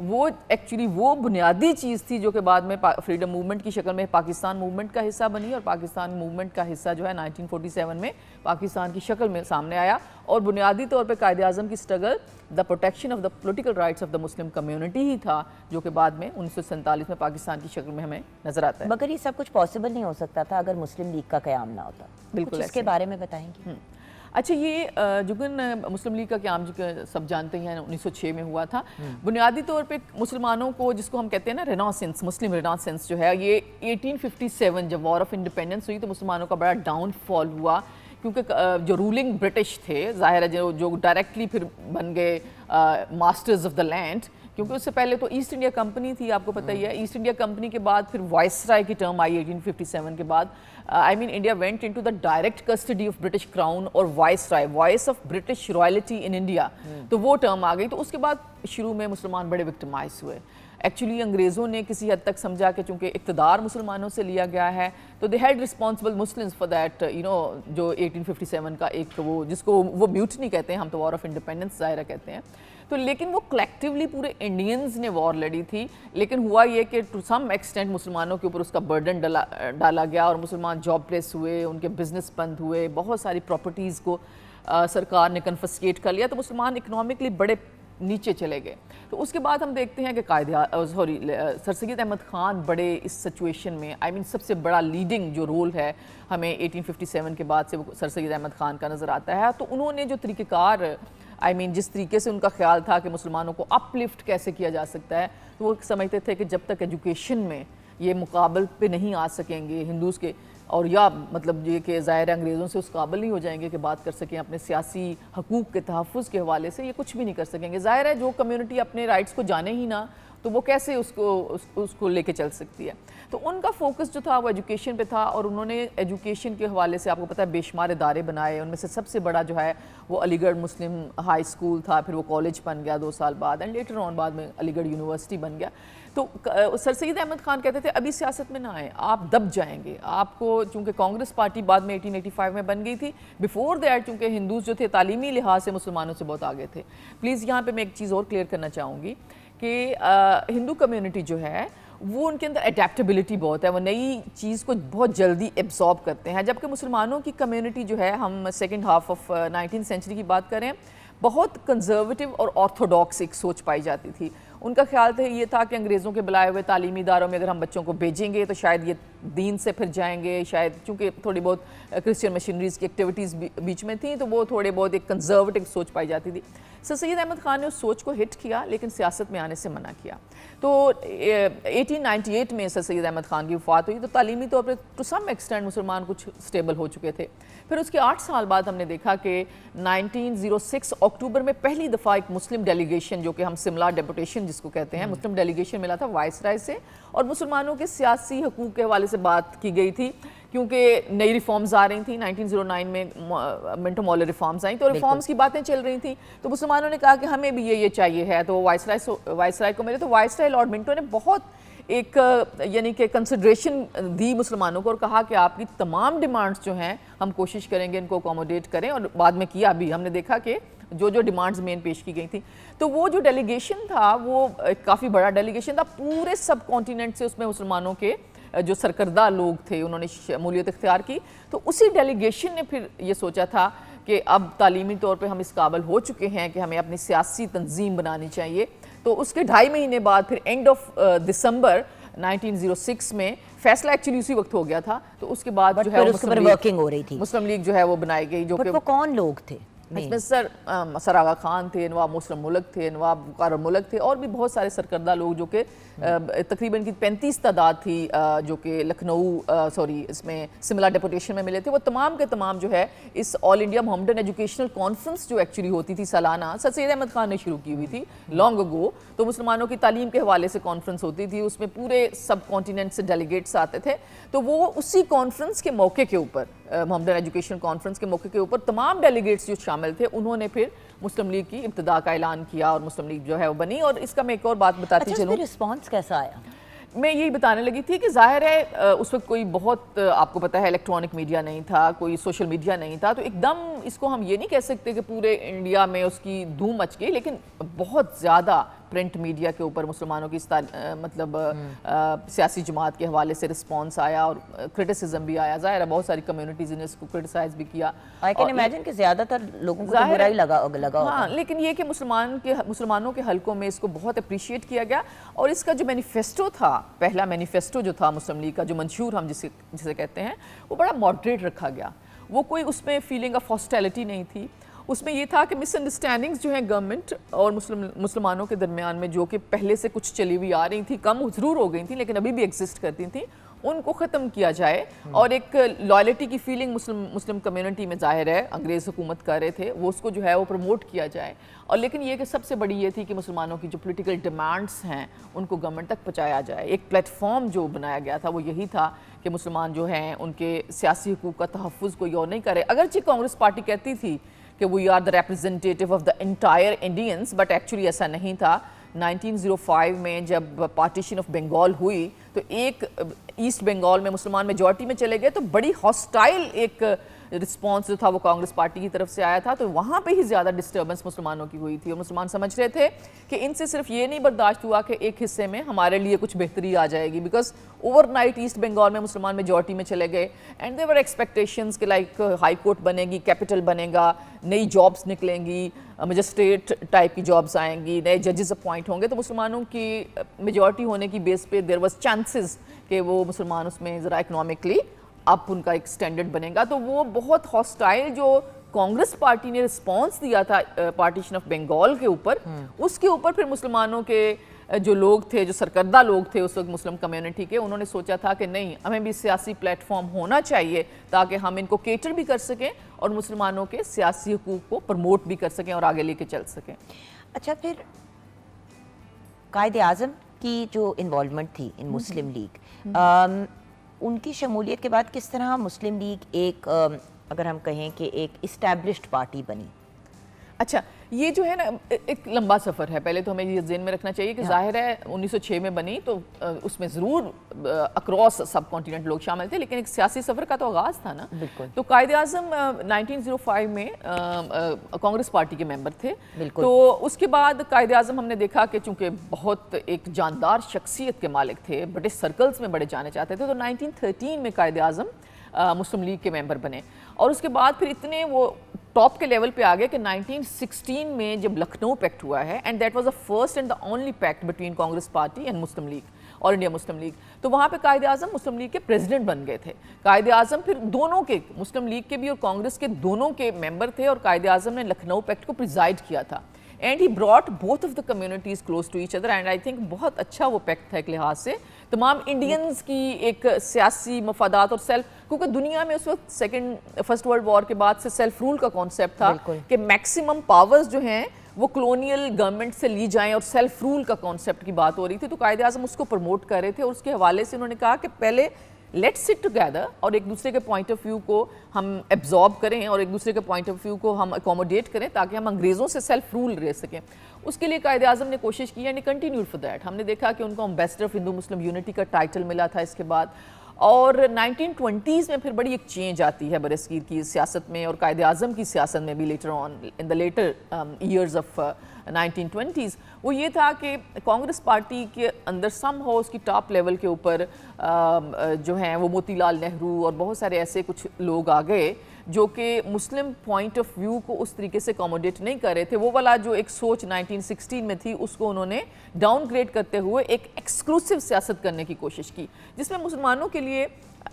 وہ ایکچولی وہ بنیادی چیز تھی جو کہ بعد میں فریڈم موومنٹ کی شکل میں پاکستان موومنٹ کا حصہ بنی, اور پاکستان موومنٹ کا حصہ جو ہے 1947 میں پاکستان کی شکل میں سامنے آیا. اور بنیادی طور پہ قائد اعظم کی struggle the protection of the political rights of the Muslim community ہی تھا, جو کہ بعد میں 1947 میں پاکستان کی شکل میں ہمیں نظر آتا ہے. مگر یہ سب کچھ پاسبل نہیں ہو سکتا تھا اگر مسلم لیگ کا قیام نہ ہوتا. بالکل اس کے بارے میں بتائیں گے. اچھا, یہ جگن مسلم لیگ کا قیام جو کہ سب جانتے ہیں 1906 میں ہوا تھا. بنیادی طور پہ مسلمانوں کو, جس کو ہم کہتے ہیں نا ریناسنس, مسلم ریناسنس جو ہے, یہ 1857 جب وار آف انڈیپینڈنس ہوئی تو مسلمانوں کا بڑا ڈاؤن فال ہوا, کیونکہ جو رولنگ برٹش تھے ظاہر ہے جو ڈائریکٹلی پھر بن گئے ماسٹرز آف دا لینڈ, کیونکہ اس سے پہلے تو ایسٹ انڈیا کمپنی تھی, آپ کو پتہ ہی ہے. ایسٹ انڈیا کمپنی کے بعد پھر وائس رائے کی ٹرم آئی 1857 کے بعد. I mean India went into the direct custody of British crown اور viceroy, voice of British royalty in India, تو وہ ٹرم آ گئی. تو اس کے بعد شروع میں مسلمان بڑے وکٹمائز ہوئے. ایکچولی انگریزوں نے کسی حد تک سمجھا کہ چونکہ اقتدار مسلمانوں سے لیا گیا ہے تو they had responsible Muslims for that, جو 1857 کا ایک وہ جس کو وہ میوٹنی کہتے ہیں, ہم تو وار آف انڈیپینڈنس ظاہرہ کہتے ہیں. تو لیکن وہ کلیکٹیولی پورے انڈینز نے وار لڑی تھی, لیکن ہوا یہ کہ ٹو سم ایکسٹینٹ مسلمانوں کے اوپر اس کا برڈن ڈالا گیا اور مسلمان جاب لیس ہوئے, ان کے بزنس بند ہوئے, بہت ساری پراپرٹیز کو سرکار نے کنفسکیٹ کر لیا, تو مسلمان اکنامکلی بڑے نیچے چلے گئے. تو اس کے بعد ہم دیکھتے ہیں کہ سر سید احمد خان بڑے اس سچویشن میں, آئی مین سب سے بڑا لیڈنگ جو رول ہے ہمیں 1857 کے بعد سے وہ سر سید احمد خان کا نظر آتا ہے. تو انہوں نے جو طریقہ کار, آئی مین جس طریقے سے ان کا خیال تھا کہ مسلمانوں کو اپ لفٹ کیسے کیا جا سکتا ہے, تو وہ سمجھتے تھے کہ جب تک ایجوکیشن میں یہ مقابل پہ نہیں آ سکیں گے ہندوز کے, اور یا مطلب یہ کہ ظاہر انگریزوں سے اس قابل نہیں ہو جائیں گے کہ بات کر سکیں اپنے سیاسی حقوق کے تحفظ کے حوالے سے, یہ کچھ بھی نہیں کر سکیں گے. ظاہر ہے جو کمیونٹی اپنے رائٹس کو جانے ہی نہ تو وہ کیسے اس کو لے کے چل سکتی ہے. تو ان کا فوکس جو تھا وہ ایجوکیشن پہ تھا, اور انہوں نے ایجوکیشن کے حوالے سے آپ کو پتہ ہے بے شمار ادارے بنائے. ان میں سے سب سے بڑا جو ہے وہ علی گڑھ مسلم ہائی اسکول تھا, پھر وہ کالج بن گیا 2 سال بعد, اینڈ لیٹر آن بعد میں علی گڑھ یونیورسٹی بن گیا. تو سر سید احمد خان کہتے تھے ابھی سیاست میں نہ آئیں, آپ دب جائیں گے. آپ کو چونکہ کانگریس پارٹی بعد میں 1885 میں بن گئی تھی, بیفور دیٹ چونکہ ہندوز جو تھے تعلیمی لحاظ سے مسلمانوں سے بہت آگے تھے. پلیز یہاں پہ میں ایک چیز اور کلیئر کرنا چاہوں گی کہ ہندو کمیونٹی جو ہے وہ ان کے اندر اڈیپٹیبلٹی بہت ہے, وہ نئی چیز کو بہت جلدی ایبزارب کرتے ہیں, جبکہ مسلمانوں کی کمیونٹی جو ہے, ہم second half of 19th century کی بات کریں, بہت کنزرویٹو اور آرتھوڈاکس ایک سوچ پائی جاتی تھی. ان کا خیال تھا یہ تھا کہ انگریزوں کے بلائے ہوئے تعلیمی اداروں میں اگر ہم بچوں کو بھیجیں گے تو شاید یہ دین سے پھر جائیں گے, شاید چونکہ تھوڑی بہت کرسچن مشنریز کی ایکٹیویٹیز بیچ میں تھیں تو وہ تھوڑے بہت ایک کنزرویٹو سوچ پائی جاتی تھی. سر سید احمد خان نے اس سوچ کو ہٹ کیا لیکن سیاست میں آنے سے منع کیا. تو 1898 میں سر سید احمد خان کی وفات ہوئی, تو تعلیمی طور پر ٹو سم ایکسٹینٹ مسلمان کچھ سٹیبل ہو چکے تھے. پھر اس کے 8 سال بعد ہم نے دیکھا کہ 1906 اکتوبر میں پہلی دفعہ ایک مسلم ڈیلیگیشن, جو کہ ہم سملا ڈیپوٹیشن جس کو کہتے ہیں, مسلم ڈیلیگیشن ملا تھا وائس رائے سے, اور مسلمانوں کے سیاسی حقوق کے حوالے سے بات کی گئی تھی, کیونکہ نئی ریفارمز آ رہی تھیں. 1909 میں منٹو مولیہ ریفارمز آئیں تو ریفارمز کی باتیں چل رہی تھیں, تو مسلمانوں نے کہا کہ ہمیں بھی یہ چاہیے ہے, تو وائس رائے کو ملے. تو وائس رائے لارڈ منٹو نے بہت ایک یعنی کہ کنسیڈریشن دی مسلمانوں کو, اور کہا کہ آپ کی تمام ڈیمانڈز جو ہیں ہم کوشش کریں گے ان کو اکوموڈیٹ کریں, اور بعد میں کیا بھی. ہم نے دیکھا کہ جو ڈیمانڈز مین پیش کی گئی تھیں, تو وہ جو ڈیلیگیشن تھا وہ کافی بڑا ڈیلیگیشن تھا پورے سب کانٹیننٹ سے. اس میں مسلمانوں کے جو سرکردہ لوگ تھے انہوں نے شمولیت اختیار کی. تو اسی ڈیلیگیشن نے پھر یہ سوچا تھا کہ اب تعلیمی طور پہ ہم اس قابل ہو چکے ہیں کہ ہمیں اپنی سیاسی تنظیم بنانی چاہیے. تو اس کے 2.5 مہینے بعد پھر اینڈ آف دسمبر 1906 میں فیصلہ ایکچولی اسی وقت ہو گیا تھا. تو اس کے بعد جو ہے مسلم لیگ جو ہے وہ بنائی گئی. جو کہ وہ کون لوگ تھے؟ اس میں سر آغا خان تھے, نواب مسلم ملک تھے, نواب وقار ملک تھے, اور بھی بہت سارے سرکردہ لوگ جو کہ تقریباً کی 35 تعداد تھی جو کہ لکھنؤ اس میں سملا ڈیپوٹیشن میں ملے تھے. وہ تمام کے تمام جو ہے اس آل انڈیا محمدن ایجوکیشنل کانفرنس جو ایکچولی ہوتی تھی سالانہ, سر سید احمد خان نے شروع کی ہوئی تھی لانگ اگو. تو مسلمانوں کی تعلیم کے حوالے سے کانفرنس ہوتی تھی, اس میں پورے سب کانٹیننٹ سے ڈیلیگیٹس آتے تھے. تو وہ اسی کانفرنس کے موقع کے اوپر, محمدن ایجوکیشن کانفرنس کے موقع کے اوپر تمام ڈیلیگیٹس جو شامل تھے انہوں نے پھر مسلم لیگ کی ابتدا کا اعلان کیا اور مسلم لیگ جو ہے وہ بنی. اور اس کا میں ایک اور بات بتاتی چلوں. رسپانس کیسا آیا؟ میں یہی بتانے لگی تھی کہ ظاہر ہے اس وقت کوئی بہت, آپ کو پتہ ہے, الیکٹرانک میڈیا نہیں تھا, کوئی سوشل میڈیا نہیں تھا. تو ایک دم اس کو ہم یہ نہیں کہہ سکتے کہ پورے انڈیا میں اس کی دھوم مچ گئی, لیکن بہت زیادہ پرنٹ میڈیا کے اوپر مسلمانوں کی مطلب سیاسی جماعت کے حوالے سے رسپانس آیا اور کرٹیسزم بھی آیا. ظاہر ہے بہت ساری کمیونٹیز نے اس کو کرٹیسائز بھی کیا. I can imagine کہ زیادہ تر لوگوں کو برا ہی لگا ہوگا. ہاں, لیکن یہ کہ مسلمانوں کے حلقوں میں اس کو بہت اپریشیٹ کیا گیا. اور اس کا جو مینیفیسٹو تھا, پہلا مینیفیسٹو جو تھا مسلم لیگ کا, جو منشور ہم جسے کہتے ہیں, وہ بڑا ماڈریٹ رکھا گیا. وہ کوئی اس میں فیلنگ آف ہاسٹیلٹی نہیں تھی. اس میں یہ تھا کہ مس انڈرسٹینڈنگز جو ہیں گورنمنٹ اور مسلمانوں کے درمیان میں, جو کہ پہلے سے کچھ چلی ہوئی آ رہی تھیں, کم ضرور ہو گئی تھیں لیکن ابھی بھی ایگزسٹ کرتی تھیں, ان کو ختم کیا جائے. اور ایک لائلٹی کی فیلنگ مسلم کمیونٹی میں ظاہر ہے انگریز حکومت کر رہے تھے, وہ اس کو جو ہے وہ پروموٹ کیا جائے. اور لیکن یہ کہ سب سے بڑی یہ تھی کہ مسلمانوں کی جو پولیٹیکل ڈیمانڈز ہیں ان کو گورنمنٹ تک پہنچایا جائے. ایک پلیٹ فارم جو بنایا گیا تھا وہ یہی تھا کہ مسلمان جو ہیں ان کے سیاسی حقوق کا تحفظ کوئی اور نہیں کرے. اگرچہ کانگریس پارٹی کہتی تھی کہ we are the representative of the entire Indians, but actually ایسا نہیں تھا. 1905 میں جب پارٹیشن آف بنگال ہوئی تو ایک ایسٹ بنگال میں مسلمان میجورٹی میں چلے گئے, تو بڑی ہاسٹائل ایک رسپانس جو تھا وہ کانگریس پارٹی کی طرف سے آیا تھا. تو وہاں پہ ہی زیادہ ڈسٹربنس مسلمانوں کی ہوئی تھی, اور مسلمان سمجھ رہے تھے کہ ان سے صرف یہ نہیں برداشت ہوا کہ ایک حصے میں ہمارے لیے کچھ بہتری آ جائے گی, because overnight East Bengal میں مسلمان میجورٹی میں چلے گئے. اینڈ دیور ایکسپیکٹیشنز کہ لائک ہائی کورٹ بنے گی, کیپٹل بنے گا, نئی جابس نکلیں گی, مجسٹریٹ ٹائپ کی جابس آئیں گی, نئے ججز اپوائنٹ ہوں گے. تو مسلمانوں کی میجورٹی ہونے کی بیس پہ دیر واز چانسز کہ وہ مسلمان اس میں ذرا اکنامکلی اب ان کا ایک سٹینڈرڈ بنے گا. تو وہ بہت ہاسٹائل جو کانگریس پارٹی نے رسپانس دیا تھا پارٹیشن آف بنگال کے اوپر, اس کے اوپر پھر مسلمانوں کے جو لوگ تھے, جو سرکردہ لوگ تھے اس وقت مسلم کمیونٹی کے, انہوں نے سوچا تھا کہ نہیں, ہمیں بھی سیاسی پلیٹ فارم ہونا چاہیے تاکہ ہم ان کو کیٹر بھی کر سکیں اور مسلمانوں کے سیاسی حقوق کو پروموٹ بھی کر سکیں اور آگے لے کے چل سکیں. اچھا, پھر قائد اعظم کی جو انوالومنٹ تھی ان مسلم لیگ, ان کی شمولیت کے بعد کس طرح مسلم لیگ ایک, اگر ہم کہیں کہ ایک اسٹیبلشڈ پارٹی بنی؟ اچھا, یہ جو ہے نا ایک لمبا سفر ہے. پہلے تو ہمیں یہ ذہن میں رکھنا چاہیے کہ ظاہر ہے 1906 میں بنی تو اس میں ضرور اکراس سب کانٹیننٹ لوگ شامل تھے, لیکن ایک سیاسی سفر کا تو آغاز تھا نا. تو قائد اعظم 1905 میں کانگریس پارٹی کے ممبر تھے. تو اس کے بعد قائد اعظم ہم نے دیکھا کہ چونکہ بہت ایک جاندار شخصیت کے مالک تھے, برٹش سرکلز میں بڑے جانے چاہتے تھے, تو 1913 میں قائد اعظم مسلم لیگ کے ممبر بنے. اور اس کے بعد پھر اتنے وہ ٹاپ کے لیول پہ آگئے کہ 1916 میں جب لکھنؤ پیکٹ ہوا ہے, and that was the first and the only packet between Congress party and Muslim league, all India Muslim league. تو وہاں پہ قائد اعظم مسلم لیگ کے پریزیڈنٹ بن گئے تھے. قائد اعظم پھر دونوں کے, مسلم لیگ کے بھی اور کانگریس کے دونوں کے ممبر تھے, اور قائد اعظم نے لکھنؤ پیکٹ کو پریزائڈ کیا تھا. And he brought both of the communities close to each other, and I think بہت اچھا وہ پیکٹ تھا ایک لحاظ سے. تمام انڈینز کی ایک سیاسی مفادات اور سیلف, کیونکہ دنیا میں اس وقت فرسٹ ورلڈ وار کے بعد سے سیلف رول کا کانسیپٹ تھا کہ میکسیمم پاورز جو ہیں وہ کلونیل گورنمنٹ سے لی جائیں, اور سیلف رول کا کانسیپٹ کی بات ہو رہی تھی. تو قائد اعظم اس کو پروموٹ کر رہے تھے, اور اس کے حوالے سے انہوں نے کہا کہ پہلے لیٹس سٹ ٹوگیدر اور ایک دوسرے کے پوائنٹ آف ویو کو ہم ایبزارب کریں اور ایک دوسرے کے پوائنٹ آف ویو کو ہم اکوموڈیٹ کریں تاکہ ہم انگریزوں سے سیلف رول رہ سکیں. اس کے لیے قائد اعظم نے کوشش کی, اینڈ کنٹینیوڈ فار دیٹ. ہم نے دیکھا کہ ان کو ambassador of Hindu Muslim unity کا ٹائٹل ملا تھا اس کے بعد. اور 1920s میں پھر بڑی ایک چینج آتی ہے برصغیر کی سیاست میں, اور قائد اعظم کی سیاست میں بھی later on in the later years of 1920s. وہ یہ تھا کہ کانگریس پارٹی کے اندر سم ہو اس کی ٹاپ لیول کے اوپر جو ہیں وہ موتی لال نہرو اور بہت سارے ایسے کچھ لوگ آ گئے جو کہ مسلم پوائنٹ آف ویو کو اس طریقے سے اکوموڈیٹ نہیں کر رہے تھے. وہ والا جو ایک سوچ 1916 میں تھی اس کو انہوں نے ڈاؤن گریڈ کرتے ہوئے ایک ایکسکلوسیو سیاست کرنے کی کوشش کی جس میں مسلمانوں کے لیے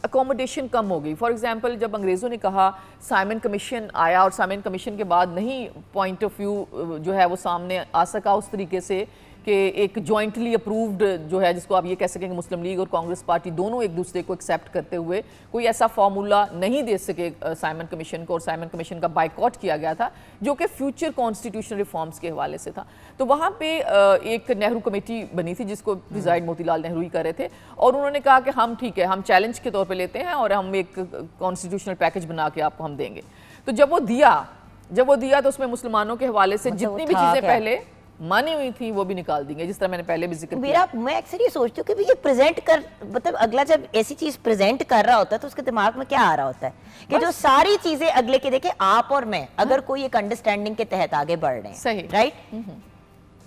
اکوموڈیشن کم ہو گئی. فار ایگزامپل جب انگریزوں نے کہا سائمن کمیشن آیا اور سائمن کمیشن کے بعد نہیں پوائنٹ آف ویو جو ہے وہ سامنے آ سکا اس طریقے سے کہ ایک جوائنٹلی اپرووڈ جو ہے جس کو آپ یہ کہہ سکیں کہ مسلم لیگ اور کانگریس پارٹی دونوں ایک دوسرے کو ایکسیپٹ کرتے ہوئے کوئی ایسا فارمولا نہیں دے سکے سائمن کمیشن کو, اور سائمن کمیشن کا بائیکاٹ کیا گیا تھا جو کہ فیوچر کانسٹیٹیوشنل ریفارمز کے حوالے سے تھا. تو وہاں پہ ایک نہرو کمیٹی بنی تھی جس کو پریزائڈ موتی لال نہرو ہی کر رہے تھے, اور انہوں نے کہا کہ ہم ٹھیک ہے ہم چیلنج کے طور پہ لیتے ہیں اور ہم ایک کانسٹیٹیوشنل پیکج بنا کے آپ کو ہم دیں گے. تو جب وہ دیا تو اس میں مسلمانوں کے حوالے سے جتنی بھی چیزیں پہلے مانی ہوئی تھی وہ بھی نکال دیں گے, جس طرح میں نے پہلے بھی ذکر کیا. میں اکثر یہ سوچتی ہوں کہ یہ پریزنٹ کر مطلب اگلا جب ایسی چیز پریزنٹ کر رہا ہوتا ہے تو اس کے دماغ میں کیا آ رہا ہوتا ہے کہ جو ساری چیزیں اگلے کے دیکھیں آپ اور میں اگر کوئی ایک انڈرسٹینڈنگ کے تحت آگے بڑھ رہے ہیں, صحیح رائٹ,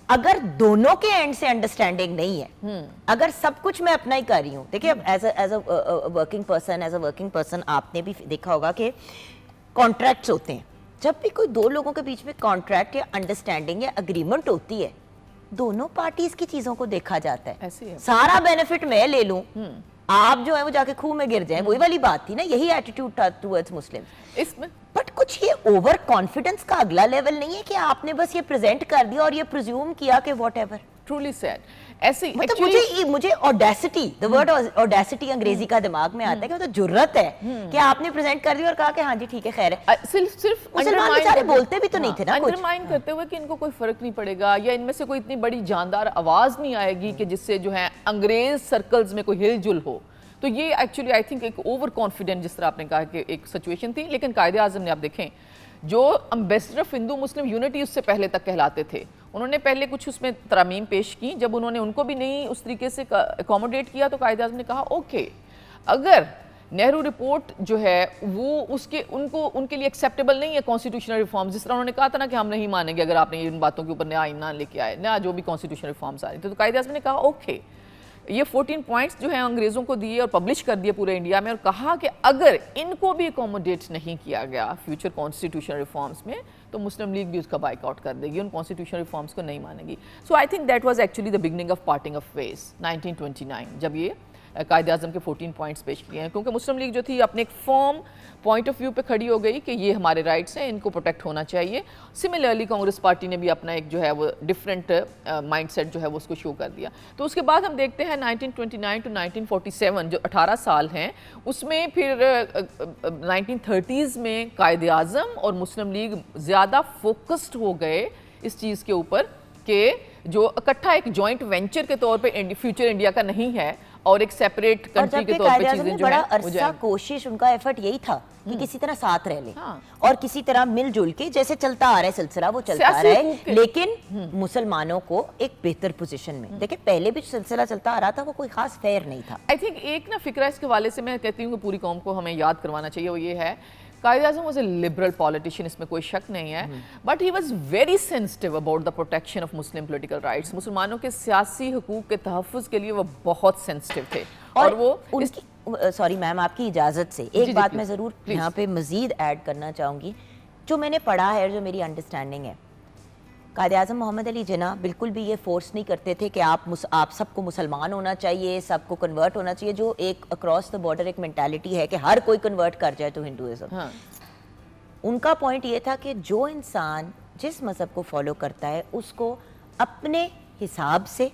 اگر دونوں کے اینڈ سے انڈرسٹینڈنگ نہیں ہے, اگر سب کچھ میں اپنا ہی کر رہی ہوں, دیکھیں ایز اے ورکنگ پرسن آپ نے بھی دیکھا ہوگا کہ کانٹریکٹس ہوتے ہیں. جب بھی کوئی دو لوگوں کے بیچ میں کانٹریکٹ یا انڈرسٹینڈنگ یا اگریمنٹ ہوتی ہے دونوں پارٹیز کی چیزوں کو دیکھا جاتا ہے. سارا بینیفٹ میں لے لوں, آپ جو ہے وہ جا کے خوں میں گر جائیں, وہی والی بات تھی نا, یہی ایٹیٹیوڈ تھا ٹورڈز مسلم. اس میں بٹ کچھ یہ اوور کانفیڈنس کا اگلا لیول نہیں ہے کہ آپ نے بس یہ پریزنٹ کر دیا اور یہ پریزیوم کیا کہ واٹ ایور. ٹرولی سیڈ ایسی مجھے اوڈیسٹی, the word اوڈیسٹی انگریزی کا دماغ میں آتا ہے کہ وہ تو جرت ہے کہ آپ نے پریزنٹ کر دیا اور کہا کہ ہاں جی ٹھیک ہے خیر ہے. صرف مسلمان بیچارے بولتے بھی تو نہیں تھے نا, انڈرمائن کرتے ہوئے کہ ان کو کوئی فرق نہیں پڑے گا یا ان میں سے کوئی اتنی بڑی جاندار آواز نہیں آئے گی کہ جس سے جو ہے انگریز سرکلز میں کوئی ہل جل ہو. تو یہ ایکچولی آئی تھنک ایک اوور کانفیڈنٹ جس طرح آپ نے کہا کہ ایک سچویشن تھی. لیکن قائد اعظم نے آپ دیکھیں جو ambassador of Hindu Muslim unity اس سے پہلے تک کہلاتے تھے, انہوں نے پہلے کچھ اس میں ترامیم پیش کی. جب انہوں نے ان کو بھی نہیں اس طریقے سے اکوموڈیٹ کیا تو قائد اعظم نے کہا اوکے اگر نہرو رپورٹ جو ہے وہ ان کے لیے ایکسیپٹیبل نہیں ہے کانسٹیٹیوشنل ریفارمز, جس طرح انہوں نے کہا تھا نا کہ ہم نہیں مانیں گے اگر آپ نے ان باتوں کے اوپر نیا آئین نہ لے کے آئے نہ جو بھی کانسٹیٹیوشنل ریفارمز آ رہے تھے. تو قائد اعظم نے کہا اوکے یہ 14 پوائنٹس جو ہیں انگریزوں کو دیے اور پبلش کر دیے پورے انڈیا میں, اور کہا کہ اگر ان کو بھی اکوموڈیٹ نہیں کیا گیا فیوچر کانسٹیٹیوشنل ریفارمز میں تو مسلم لیگ بھی اس کا بائک آؤٹ کر دے گی, ان کانسٹیٹیوشنل ریفارمز کو نہیں مانے گی. So I think that was actually the beginning of parting of ways 1929 جب یہ قائد اعظم کے 14 پوائنٹس پیش کیے ہیں, کیونکہ مسلم لیگ جو تھی اپنے ایک فارم پوائنٹ آف ویو پہ کھڑی ہو گئی کہ یہ ہمارے رائٹس ہیں, ان کو پروٹیکٹ ہونا چاہیے. سملرلی کانگریس پارٹی نے بھی اپنا ایک جو ہے وہ ڈفرینٹ مائنڈ سیٹ جو ہے وہ اس کو شو کر دیا. تو اس کے بعد ہم دیکھتے ہیں 1929 to 1947 جو 18 سال ہیں اس میں پھر 1930s میں قائد اعظم اور مسلم لیگ زیادہ فوکسڈ ہو گئے اس چیز کے اوپر کہ جو اکٹھا ایک جوائنٹ وینچر کے طور پہ فیوچر انڈیا کا نہیں ہے اور ایک سیپریٹ کنٹری کے طور پہ چیزیں جو ہیں بڑا عرصہ کوشش ان کا ایفرٹ یہی تھا کہ کسی طرح ساتھ رہ لیں اور کسی طرح مل جل کے جیسے چلتا آ رہا ہے سلسلہ وہ چلتا آ رہا ہے, لیکن مسلمانوں کو ایک بہتر پوزیشن میں. دیکھیں پہلے بھی سلسلہ چلتا آ رہا تھا وہ کوئی خاص فیئر نہیں تھا. آئی تھنک ایک نا فکرہ اس کے حوالے سے میں کہتی ہوں کہ پوری قوم کو ہمیں یاد کروانا چاہیے, وہ یہ ہے Quaid Azam was a liberal politician, اس میں کوئی شک نہیں ہے, but he was very sensitive about the protection of Muslim political rights. مسلمانوں کے سیاسی حقوق کے تحفظ کے لیے وہ بہت سینسٹیو تھے. اور وہ سوری میم آپ کی اجازت سے ایک بات میں ضرور یہاں پہ مزید ایڈ کرنا چاہوں گی. جو میں نے پڑھا ہے جو میری انڈرسٹینڈنگ ہے, قائد اعظم محمد علی جناح بالکل بھی یہ فورس نہیں کرتے تھے کہ آپ سب کو مسلمان ہونا چاہیے, سب کو کنورٹ ہونا چاہیے, جو ایک اکراس دا بارڈر ایک مینٹالٹی ہے کہ ہر کوئی کنورٹ کر جائے تو ہندوازم. ان کا پوائنٹ یہ تھا کہ جو انسان جس مذہب کو فالو کرتا ہے اس کو اپنے حساب سے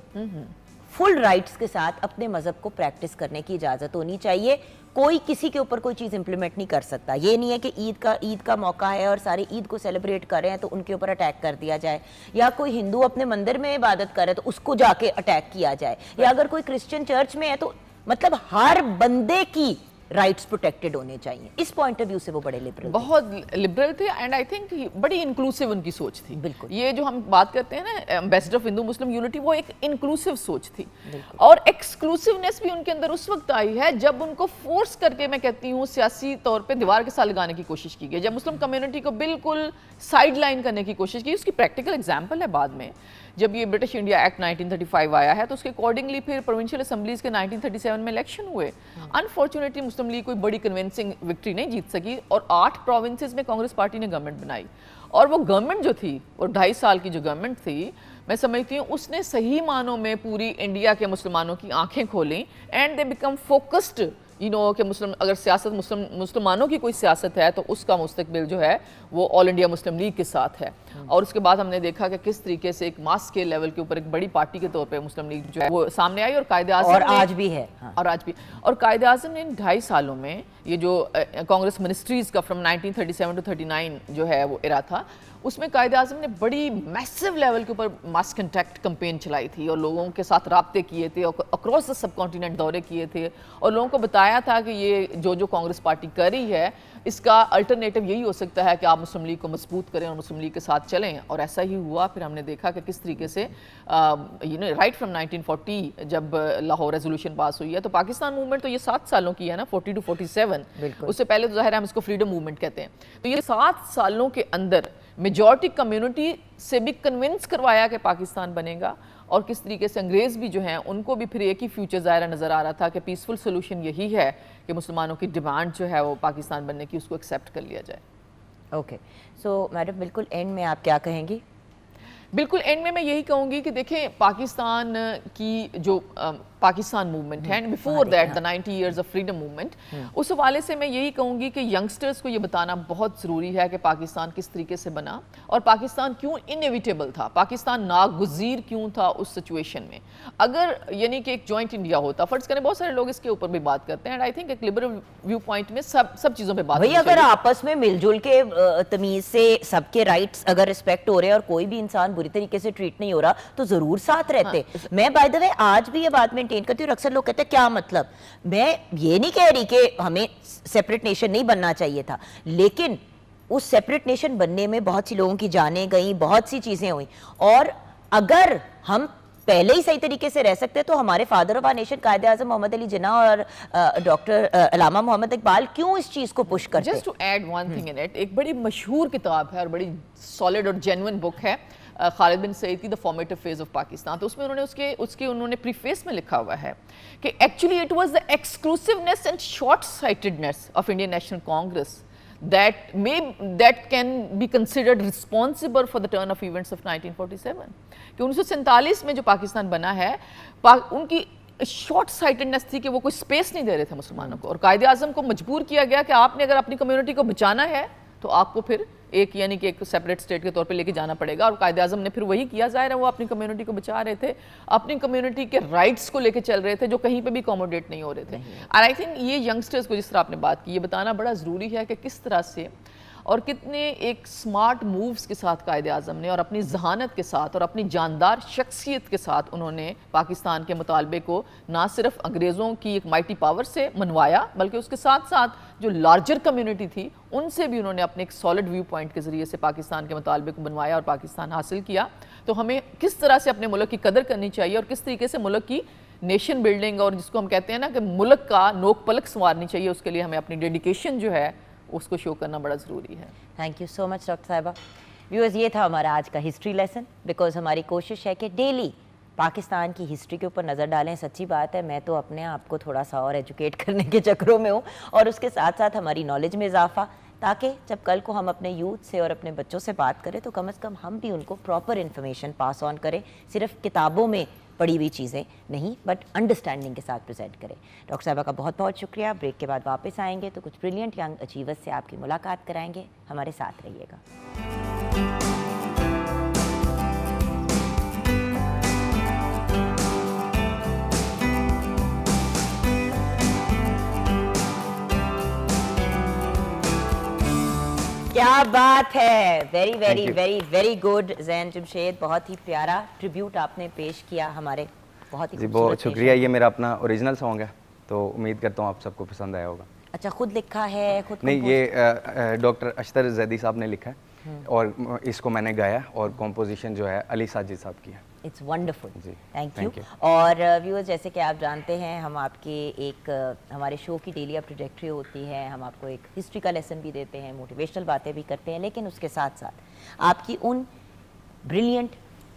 فل رائٹس کے ساتھ اپنے مذہب کو پریکٹس کرنے کی اجازت ہونی چاہیے. کوئی کسی کے اوپر کوئی چیز امپلیمنٹ نہیں کر سکتا. یہ نہیں ہے کہ عید کا موقع ہے اور سارے عید کو سیلیبریٹ کر رہے ہیں تو ان کے اوپر اٹیک کر دیا جائے, یا کوئی ہندو اپنے مندر میں عبادت کر رہا ہے تو اس کو جا کے اٹیک کیا جائے, یا اگر کوئی کرسچن چرچ میں ہے تو مطلب ہر بندے کی رائٹس پروٹیکٹڈ ہونے چاہیے. اس پوائنٹ آف ویو سے وہ بڑے لبرل, بہت لبرل تھے, اینڈ آئی تھنک بڑی انکلوسیو ان کی سوچ تھی. بالکل یہ جو ہم بات کرتے ہیں نا ambassador of Hindu Muslim unity, وہ ایک انکلوسیو سوچ تھی. اور ایکسکلوسیونیس بھی ان کے اندر اس وقت آئی ہے جب ان کو فورس کر کے میں کہتی ہوں سیاسی طور پہ دیوار کے ساتھ لگانے کی کوشش کی گئی, جب مسلم کمیونٹی کو بالکل سائڈ لائن کرنے کی کوشش کی. اس کی پریکٹیکل ایگزامپل ہے بعد میں جب یہ برٹش انڈیا ایکٹ 1935 آیا ہے تو اس کے اکارڈنگلی پھر پروونشل اسمبلیز کے 1937 میں الیکشن ہوئے. انفارچونیٹلی مسلم لیگ کوئی بڑی کنونسنگ وکٹری نہیں جیت سکی اور 8 پروونسز میں کانگریس پارٹی نے گورنمنٹ بنائی. اور وہ گورنمنٹ جو تھی اور 2.5 سال کی جو گورنمنٹ تھی میں سمجھتی ہوں اس نے صحیح معنوں میں پوری انڈیا کے مسلمانوں کی آنکھیں کھولیں اینڈ دے بیکم فوکسڈ کہ اگر سیاست مسلمانوں کی کوئی سیاست ہے تو اس کا مستقبل جو ہے وہ آل انڈیا مسلم لیگ کے ساتھ ہے. اور اس کے بعد ہم نے دیکھا کہ کس طریقے سے ایک ماس اسکیل لیول کے اوپر ایک بڑی پارٹی کے طور پہ مسلم لیگ جو ہے وہ سامنے آئی اور قائد اعظم اور آج بھی ہے اور قائد اعظم نے 2.5 سالوں میں یہ جو کانگریس منسٹریز کا فرام 1937 to 39 جو ہے وہ ایرا تھا اس میں قائد اعظم نے بڑی میسو لیول کے اوپر ماس کنٹیکٹ کمپین چلائی تھی اور لوگوں کے ساتھ رابطے کیے تھے اور اکراس دا سب کانٹیننٹ دورے کیے تھے اور لوگوں کو بتایا تھا کہ یہ جو کانگریس پارٹی کر رہی ہے اس کا الٹرنیٹو یہی ہو سکتا ہے کہ آپ مسلم لیگ کو مضبوط کریں اور مسلم لیگ کے ساتھ چلیں. اور ایسا ہی ہوا. پھر ہم نے دیکھا کہ کس طریقے سے رائٹ فرام 1940 جب لاہور ریزولوشن پاس ہوئی ہے تو پاکستان موومنٹ تو یہ 7 سالوں کی ہے نا 40 to 47. اس سے پہلے تو ظاہر ہے ہم اس کو فریڈم موومنٹ کہتے ہیں. تو یہ 7 سالوں کے اندر میجورٹی کمیونٹی سے بھی کنونس کروایا کہ پاکستان بنے گا اور کس طریقے سے انگریز بھی جو ہیں ان کو بھی پھر ایک ہی فیوچر ظاہرہ نظر آ رہا تھا کہ پیسفل سولوشن یہی ہے کہ مسلمانوں کی ڈیمانڈ جو ہے وہ پاکستان بننے کی اس کو ایکسیپٹ کر لیا جائے. اوکے سو میڈم بالکل اینڈ میں آپ کیا کہیں گی؟ بالکل اینڈ میں یہی کہوں گی کہ دیکھیں پاکستان کی جو پاکستان موومنٹ ہے before that the 90 years of freedom movement اس حوالے سے میں یہی کہوں گی کہ ینگسٹرز کو یہ بتانا بہت ضروری ہے کہ پاکستان کس طریقے سے بنا اور پاکستان کیوں انیویٹیبل تھا, پاکستان ناگزیر کیوں تھا اس سچویشن میں. اگر یعنی کہ ایک جوائنٹ انڈیا ہوتا, فرض کریں بہت سارے لوگ اس کے اوپر بھی بات کرتے ہیں اینڈ آئی تھنک ایک لبرل ویو پوائنٹ میں سب چیزوں پہ بات بھئی اگر آپس میں مل جل کے تمیز سے سب کے رائٹس اگر رسپیکٹ ہو رہے ہیں اور کوئی بھی انسان بری طریقے سے ٹریٹ نہیں ہو رہا تو ضرور ساتھ رہتے. میں بائی دا وے آج بھی یہ بات مینٹین کرتی ہوں اور اکثر لوگ کہتے ہیں کیا مطلب, میں یہ نہیں کہہ رہی کہ ہمیں سیپریٹ نیشن نہیں بننا چاہیے تھا, لیکن اس سیپریٹ نیشن بننے میں بہت سی لوگوں کی جانیں گئیں, بہت سی چیزیں ہوئیں, اور اگر ہم پہلے ہی صحیح طریقے سے رہ سکتے تو ہمارے father of are nation Quaid Azam محمد علی جناح اور ڈاکٹر علامہ محمد اقبال کیوں اس چیز کو پش کرتے. Just to add one thing in it, ایک بڑی مشہور کتاب ہے اور بڑی سالڈ اور جینوئن بک ہے خالد بن سعید کی دا فارمیٹو فیز آف پاکستان. تو اس میں انہوں نے پریفیس میں لکھا ہوا ہے کہ actually it was the exclusiveness and short sightedness of Indian National Congress that can be considered responsible for the turn of events of 1947. کہ 1947 میں جو پاکستان بنا ہے ان کی شارٹ سائٹڈنیس تھی کہ وہ کوئی سپیس نہیں دے رہے تھے مسلمانوں کو, اور قائد اعظم کو مجبور کیا گیا کہ آپ نے اگر اپنی کمیونٹی کو بچانا ہے تو آپ کو پھر ایک یعنی کہ ایک سیپریٹ اسٹیٹ کے طور پہ لے کے جانا پڑے گا. اور قائد اعظم نے پھر وہی کیا. ظاہر ہے وہ اپنی کمیونٹی کو بچا رہے تھے, اپنی کمیونٹی کے رائٹس کو لے کے چل رہے تھے جو کہیں پہ بھی اکوموڈیٹ نہیں ہو رہے تھے. اور آئی تھنک یہ ینگسٹرز کو جس طرح آپ نے بات کی یہ بتانا بڑا ضروری ہے کہ کس طرح سے اور کتنے ایک سمارٹ مووز کے ساتھ قائد اعظم نے اور اپنی ذہانت کے ساتھ اور اپنی جاندار شخصیت کے ساتھ انہوں نے پاکستان کے مطالبے کو نہ صرف انگریزوں کی ایک مائٹی پاور سے منوایا بلکہ اس کے ساتھ ساتھ جو لارجر کمیونٹی تھی ان سے بھی انہوں نے اپنے ایک سالڈ ویو پوائنٹ کے ذریعے سے پاکستان کے مطالبے کو بنوایا اور پاکستان حاصل کیا. تو ہمیں کس طرح سے اپنے ملک کی قدر کرنی چاہیے اور کس طریقے سے ملک کی نیشن بلڈنگ اور جس کو ہم کہتے ہیں نا کہ ملک کا نوک پلک سنوارنی چاہیے, اس کے لیے ہمیں اپنی ڈیڈیکیشن جو ہے اس کو شو کرنا بڑا ضروری ہے. Thank you so much doctor صاحبہ. ویورز یہ تھا ہمارا آج کا ہسٹری لیسن, بیکاز ہماری کوشش ہے کہ ڈیلی پاکستان کی ہسٹری کے اوپر نظر ڈالیں. سچی بات ہے میں تو اپنے آپ کو تھوڑا سا اور ایجوکیٹ کرنے کے چکروں میں ہوں اور اس کے ساتھ ساتھ ہماری نالج میں اضافہ, تاکہ جب کل کو ہم اپنے یوتھ سے اور اپنے بچوں سے بات کریں تو کم از کم ہم بھی ان کو پراپر انفارمیشن پاس آن کریں, صرف کتابوں میں پڑھی ہوئی چیزیں نہیں بٹ انڈرسٹینڈنگ کے ساتھ پریزنٹ کریں. ڈاکٹر صاحبہ کا بہت بہت شکریہ. بریک کے بعد واپس آئیں گے تو کچھ بریلینٹ ینگ اچیورز سے آپ کی ملاقات کرائیں گے. ہمارے ساتھ رہیے گا. کیا بات ہے, very very very very good. Zain Jamshed, بہت ہی پیارا ٹریبیوٹ آپ نے پیش کیا ہمارے, بہت ہی بہت شکریہ. یہ میرا اپنا اوریجنل سانگ ہے تو امید کرتا ہوں آپ سب کو پسند آیا ہوگا. اچھا خود لکھا ہے؟ خود نہیں, یہ ڈاکٹر اشتر زیدی صاحب نے لکھا ہے اور اس کو میں نے گایا اور کمپوزیشن جو ہے علی ساجد صاحب کی ہے. It's wonderful, thank you. اور ویورز جیسے کہ آپ جانتے ہیں ہم آپ کے ایک ہمارے شو کی ڈیلی اپ ٹریجیکٹری ہوتی ہے, ہم آپ کو ایک ہسٹری کا لیسن بھی دیتے ہیں, موٹیویشنل باتیں بھی کرتے ہیں, لیکن اس کے ساتھ ساتھ آپ کی ان brilliant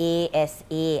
ASA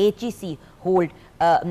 HEC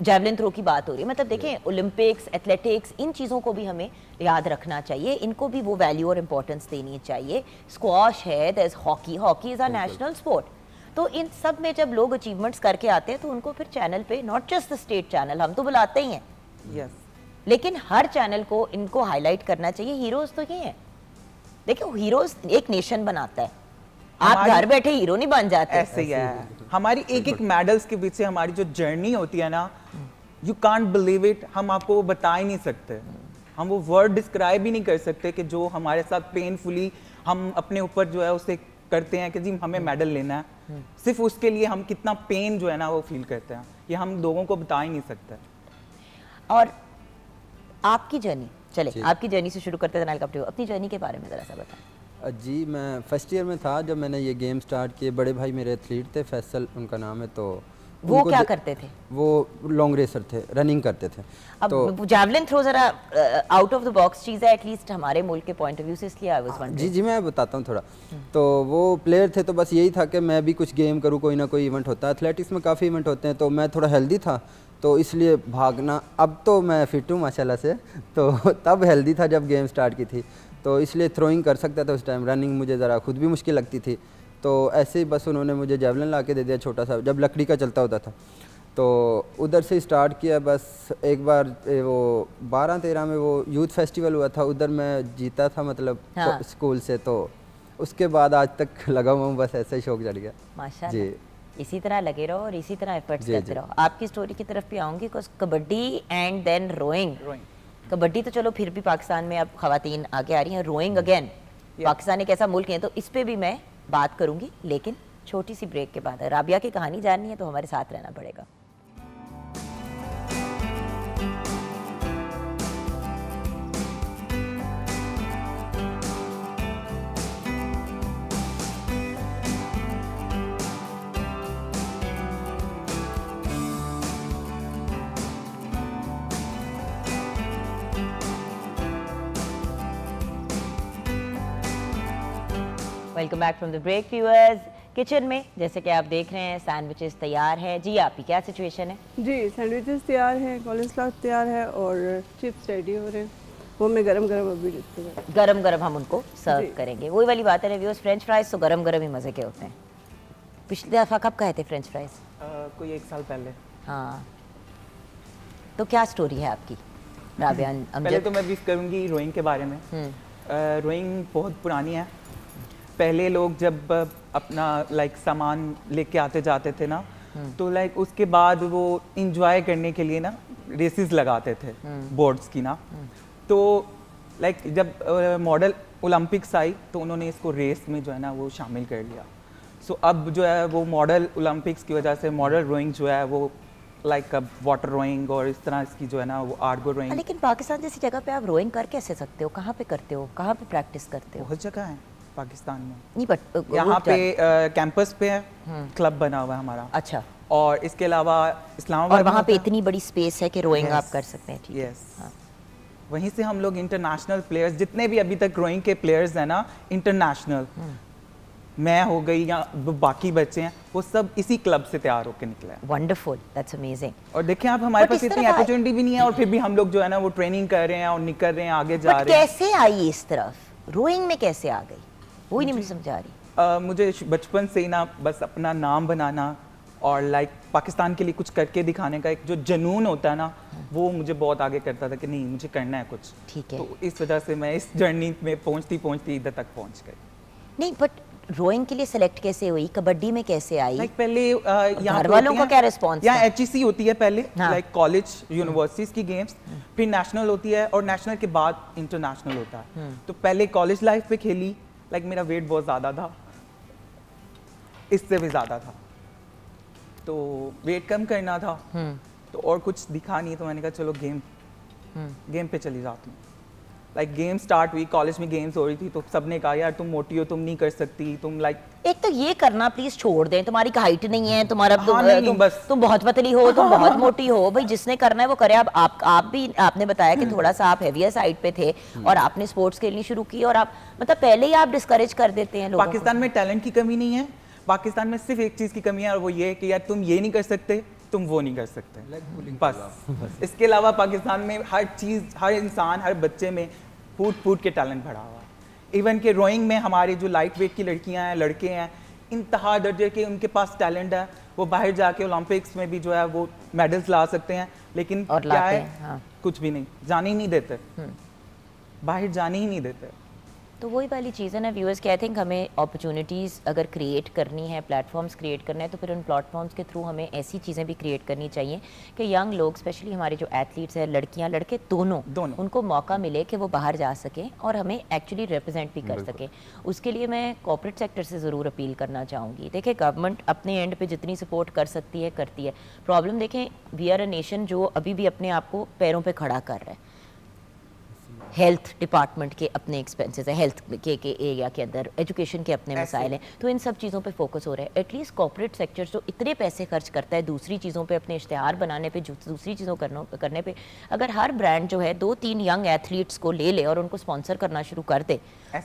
javelin throw کی بات ہو رہی ہے, مطلب دیکھیں اولمپکس, ایتھلیٹکس, ان چیزوں کو بھی ہمیں یاد رکھنا چاہیے, ان کو بھی وہ ویلیو اور امپورٹنس دینی چاہیے. اسکواش ہے, دیر از ہاکی, ہاکی از آ نیشنل اسپورٹ. تو ان سب میں جب لوگ اچیومنٹس کر کے آتے ہیں تو ان کو پھر چینل پہ, not just the state channel, ہم تو بلاتے ہی ہیں, یس لیکن ہر چینل کو ان کو ہائی لائٹ کرنا چاہیے. ہیروز تو یہ ہیں, دیکھیں ہیروز ایک نیشن بناتا ہے, آپ گھر بیٹھے ہیرو نہیں بن جاتے. ایسے ہی ہے. ہماری ایک ایک میڈلز کے پیچھے ہماری جو جرنی ہوتی ہے نا, یو کانٹ بلیو اٹ, ہم آپ کو وہ بتا ہی نہیں سکتے, ہم وہ ورڈ ڈسکرائب ہی نہیں کر سکتے کہ جو ہمارے ساتھ پینفلی ہم اپنے اوپر جو ہے اسے کرتے ہیں کہ جی ہمیں میڈل لینا ہے, صرف اس کے لیے ہم کتنا پین جو ہے نا وہ فیل کرتے ہیں, یہ ہم لوگوں کو بتا ہی نہیں سکتے. اور آپ کی جرنی, چلیں آپ کی جرنی سے شروع کرتے ہیں. نائل کپٹیو, اپنی جرنی کے بارے میں ذرا سا بتائیں. جی میں فرسٹ ایئر میں تھا جب میں نے یہ گیم سٹارٹ کیے. بڑے بھائی میرے ایتھلیٹ تھے, فیصل ان کا نام ہے, تو وہ کیا کرتے تھے؟ وہ لانگ ریسر تھے, رننگ کرتے تھے. اب جیولن تھرو ذرا آؤٹ آف دا باکس چیز ہے ایٹ لیسٹ ہمارے ملک کے پوائنٹ آف ویو سے, اس لیے آئی واز ونڈرنگ. جی میں بتاتا ہوں تھوڑا. تو وہ پلیئر تھے, تو بس یہی تھا کہ میں بھی کچھ گیم کروں, کوئی نہ کوئی ایونٹ ہوتا ہے. ایتھلیٹکس میں کافی ایونٹ ہوتے ہیں, تو میں تھوڑا ہیلدی تھا, تو اس لیے بھاگنا, اب تو میں فٹ ہوں ماشاءاللہ سے, تو تب ہیلدی تھا جب گیم سٹارٹ کی تھی, تو اس لیے تھروئنگ کر سکتا تھا اس ٹائم. رننگ مجھے ذرا خود بھی مشکل لگتی تھی, تو ایسے ہی بس انہوں نے مجھے جیولن لا کے دے دیا چھوٹا سا, جب لکڑی کا چلتا ہوتا تھا, تو ادھر سے اسٹارٹ کیا. بس ایک بار وہ 12-13 میں وہ یوتھ فیسٹیول ہوا تھا, ادھر میں جیتا تھا مطلب اسکول سے, تو اس کے بعد آج تک لگا ہوا ہوں, بس ایسا ہی شوق چڑھ گیا. ماشاءاللہ, اسی طرح لگے رہو اور اسی طرح ایفرٹس کرتے رہو. آپ کی سٹوری کی طرف بھی آؤں گی, kabaddi and then rowing. Kabaddi تو چلو پھر بھی پاکستان میں اب خواتین آگے آ رہی ہیں, روئنگ اگین پاکستان ایک ایسا ملک ہے, تو اس پہ بھی میں بات کروں گی, لیکن چھوٹی سی بریک کے بعد. رابعہ کی کہانی جاننی ہے تو ہمارے ساتھ رہنا پڑے گا. Welcome back from the break viewers. Kitchen میں جیسے کہ آپ دیکھ رہے ہیں سینڈوچز تیار ہے. جی آپ کی کیا سچویشن ہے؟ جی سینڈوچز تیار ہیں, کالن سلاٹ تیار ہے, اور چپس ریڈی ہو رہے ہیں, وہ میں گرم گرم ابھی گرم گرم ہم ان کو سرو کریں گے. وہی والی بات ہے ریویوز, فرینچ فرائز تو گرم گرم ہی مزے کے ہوتے ہیں. پچھلی دفعہ کب کہے تھے فرینچ فرائز؟ کوئی 1 سال پہلے. ہاں, تو کیا سٹوری ہے آپ کی رابعہ؟ پہلے تو میں بیف کروں گی روئنگ کے بارے میں. روئنگ بہت پرانی ہے. پہلے لوگ جب اپنا لائک سامان لے کے آتے جاتے تھے نا, تو لائک اس کے بعد وہ انجوائے کرنے کے لیے نا ریسز لگاتے تھے بورڈز کی نا. تو لائک جب ماڈل اولمپکس آئی تو انہوں نے اس کو ریس میں جو ہے نا وہ شامل کر لیا. سو اب جو ہے وہ ماڈل اولمپکس کی وجہ سے ماڈل روئنگ جو ہے وہ لائک اب واٹر روئنگ اور اس طرح اس کی جو ہے نا وہ آرگو روئنگ. لیکن پاکستان جیسی جگہ پہ آپ روئنگ کر کیسے سکتے ہو؟ کہاں پہ کرتے ہو, کہاں پہ پریکٹس کرتے ہو؟ بہت جگہ ہیں پاکستان میں. نہیں بٹ یہاں پہ کیمپس پہ ہے, کلب بنا ہوا ہے ہمارا. اچھا, اور اس کے علاوہ اسلام آباد, اور وہاں پہ اتنی بڑی اسپیس ہے کہ روئنگ آپ کر سکتے ہیں. ٹھیک ہے, وہیں سے ہم لوگ انٹرنیشنل پلیئرز جتنے بھی ابھی تک روئنگ کے پلیئرز ہیں نا انٹرنیشنل, میں ہو گئی یا باقی بچے ہیں, وہ سب اسی کلب سے تیار ہو کے نکلے ہیں. Wonderful, that's amazing. اور دیکھیں آپ ہمارے پاس اتنی اپرچونٹی بھی نہیں ہے, اور پھر بھی ہم لوگ جو ہے نا وہ ٹریننگ کر رہے ہیں اور نکل رہے ہیں, آگے جا رہے ہیں. کیسے آئی اس طرف روئنگ میں, کیسے آ گئی وہی نہیں مجھے سمجھا رہی. مجھے بچپن سے ہی نا بس اپنا نام بنانا اور لائک پاکستان کے لیے کچھ کر کے دکھانے کا ایک جو جنون ہوتا ہے نا, وہ مجھے بہت آگے کرتا تھا کہ نہیں مجھے کرنا ہے کچھ. ٹھیک ہے, تو اس وجہ سے میں اس جرنی میں پہنچتی ادھر تک پہنچ گئی. نہیں بٹ روئنگ کے لیے سلیکٹ کیسے ہوئی, کبڈی میں کیسے آئی؟ لائک پہلے گھر والوں کا کیا ریسپانس؟ یہاں HEC ہوتی ہے پہلے, لائک کالج یونیورسٹیز کی گیمز, پھر نیشنل ہوتی ہے, اور نیشنل کے بعد انٹرنیشنل ہوتا ہے. تو پہلے کالج لائف پہ کھیلی, لائک میرا ویٹ بہت زیادہ تھا, اس سے بھی زیادہ تھا, تو ویٹ کم کرنا تھا, تو اور کچھ دکھا نہیں, تو میں نے کہا چلو گیم پہ چلی جاتی ہوں. لائک گیم سٹارٹ ہوئی, کالج میں گیمز ہو رہی تھی, تو سب نے کہا یار تم موٹی ہو, تم نہیں کر سکتی, تم لائک ایک تو یہ کرنا پلیز چھوڑ دیں, تمہاری ہائٹ نہیں ہے, تمہارا بس تم بہت پتلی ہو, تم بہت موٹی ہو, بھائی جس نے کرنا ہے وہ کرے. اب آپ بھی, آپ نے بتایا کہ تھوڑا سا آپ ہیویئر سائڈ پہ تھے اور آپ نے اسپورٹس کھیلنی شروع کی, اور آپ مطلب پہلے ہی آپ ڈسکریج کر دیتے ہیں لوگوں کو. پاکستان میں ٹیلنٹ کی کمی نہیں ہے, پاکستان میں صرف ایک چیز کی کمی ہے, اور وہ یہ ہے کہ یار تم یہ نہیں کر سکتے تم وہ نہیں کر سکتے بس. اس کے علاوہ پاکستان میں ہر چیز, ہر انسان, ہر بچے میں پھوٹ کے ٹیلنٹ بھرا ہوا ہے. ایون کہ روئنگ میں ہماری جو لائٹ ویٹ کی لڑکیاں ہیں, لڑکے ہیں, انتہا درجے کے ان کے پاس ٹیلنٹ ہے. وہ باہر جا کے اولمپکس میں بھی جو ہے وہ میڈلز لا سکتے ہیں, لیکن کیا ہے کچھ بھی نہیں, جانے ہی نہیں دیتے, باہر جانے ہی نہیں دیتے. تو وہی والی چیز ہے نا ویورز کہ آئی تھنک ہمیں اپرچونیٹیز اگر کریٹ کرنی ہے, پلیٹ فارمس کریٹ کرنا ہے, تو پھر ان پلیٹ فارمس کے تھرو ہمیں ایسی چیزیں بھی کریٹ کرنی چاہیے کہ ینگ لوگ, اسپیشلی ہمارے جو ایتھلیٹس ہیں, لڑکیاں لڑکے دونوں, ان کو موقع ملے کہ وہ باہر جا سکیں اور ہمیں ایکچولی ریپرزینٹ بھی کر سکیں. اس کے لیے میں کارپوریٹ سیکٹر سے ضرور اپیل کرنا چاہوں گی. دیکھیں گورنمنٹ اپنے اینڈ پہ جتنی سپورٹ کر سکتی ہے کرتی ہے. پرابلم دیکھیں, وی آر اے نیشن جو ابھی بھی اپنے آپ کو پیروں پہ کھڑا کر رہا ہے. ہیلتھ ڈپارٹمنٹ کے اپنے ایکسپینسز ہیں, ہیلتھ کے ایریا کے اندر ایجوکیشن کے اپنے مسائل ہیں, تو ان سب چیزوں پہ فوکس ہو رہا ہے. ایٹ لیسٹ کارپوریٹ سیکٹر جو اتنے پیسے خرچ کرتا ہے دوسری چیزوں پہ, اپنے اشتہار بنانے پہ, دوسری چیزوں کرنے پہ, اگر ہر برانڈ جو ہے 2-3 ینگ ایتھلیٹس کو لے لے اور ان کو اسپانسر کرنا شروع کر دے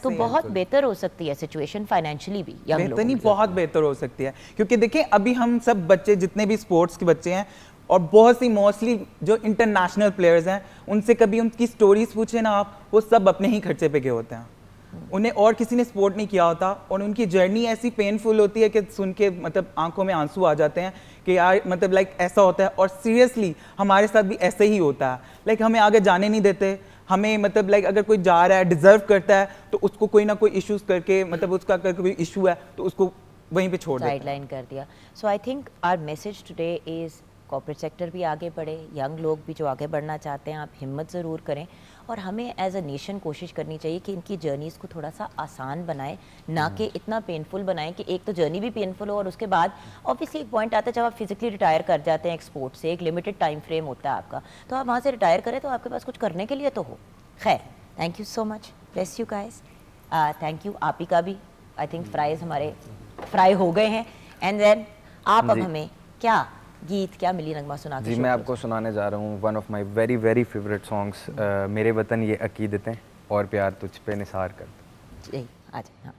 تو بہت بہتر ہو سکتی ہے سچویشن فائنینشلی بھی. بہتر نہیں, بہت بہتر ہو سکتی ہے, کیونکہ دیکھیں ابھی ہم سب بچے جتنے بھی اسپورٹس کے بچے ہیں اور بہت سی موسٹلی جو انٹرنیشنل پلیئرز ہیں, ان سے کبھی ان کی سٹوریز پوچھیں نا آپ, وہ سب اپنے ہی خرچے پہ گئے ہوتے ہیں. انہیں اور کسی نے سپورٹ نہیں کیا ہوتا, اور ان کی جرنی ایسی پینفل ہوتی ہے کہ سن کے مطلب آنکھوں میں آنسو آ جاتے ہیں کہ یار مطلب لائک ایسا ہوتا ہے. اور سیریسلی ہمارے ساتھ بھی ایسے ہی ہوتا ہے, لائک ہمیں آگے جانے نہیں دیتے. ہمیں مطلب لائک اگر کوئی جا رہا ہے, ڈیزرو کرتا ہے, تو اس کو کوئی نہ کوئی ایشوز کر کے, مطلب اس کا اگر کوئی ایشو ہے تو اس کو وہیں پہ چھوڑ دیتے ہیں, سائڈ لائن کر دیا. So I think our message today is corporate sector بھی آگے بڑھے, ینگ لوگ بھی جو آگے بڑھنا چاہتے ہیں, آپ ہمت ضرور کریں, اور ہمیں ایز اے نیشن کوشش کرنی چاہیے کہ ان کی جرنیز کو تھوڑا سا آسان بنائیں, نہ کہ اتنا پینفل بنائیں کہ ایک تو جرنی بھی پینفل ہو, اور اس کے بعد اوبیسلی ایک پوائنٹ آتا ہے جب آپ فزیکلی ریٹائر کر جاتے ہیں ایکسپورٹ سے, ایک لمیٹڈ ٹائم فریم ہوتا ہے آپ کا, تو آپ وہاں سے ریٹائر کریں تو آپ کے پاس کچھ کرنے کے لیے تو ہو. خیر, thank you so much, bless you guys, thank you. آپ ہی کا بھی آئی تھنک فرائز ہمارے فرائی ہو گئے ہیں. اینڈ دین آپ اب ہمیں کیا گیت, کیا ملی نغمہ سنا کے؟ جی میں آپ کو سنانے جا رہا ہوں one of my very very favourite songs, میرے وطن یہ عقیدتیں اور پیار تجھ پہ نثار کر. جی آ جائیں. ہاں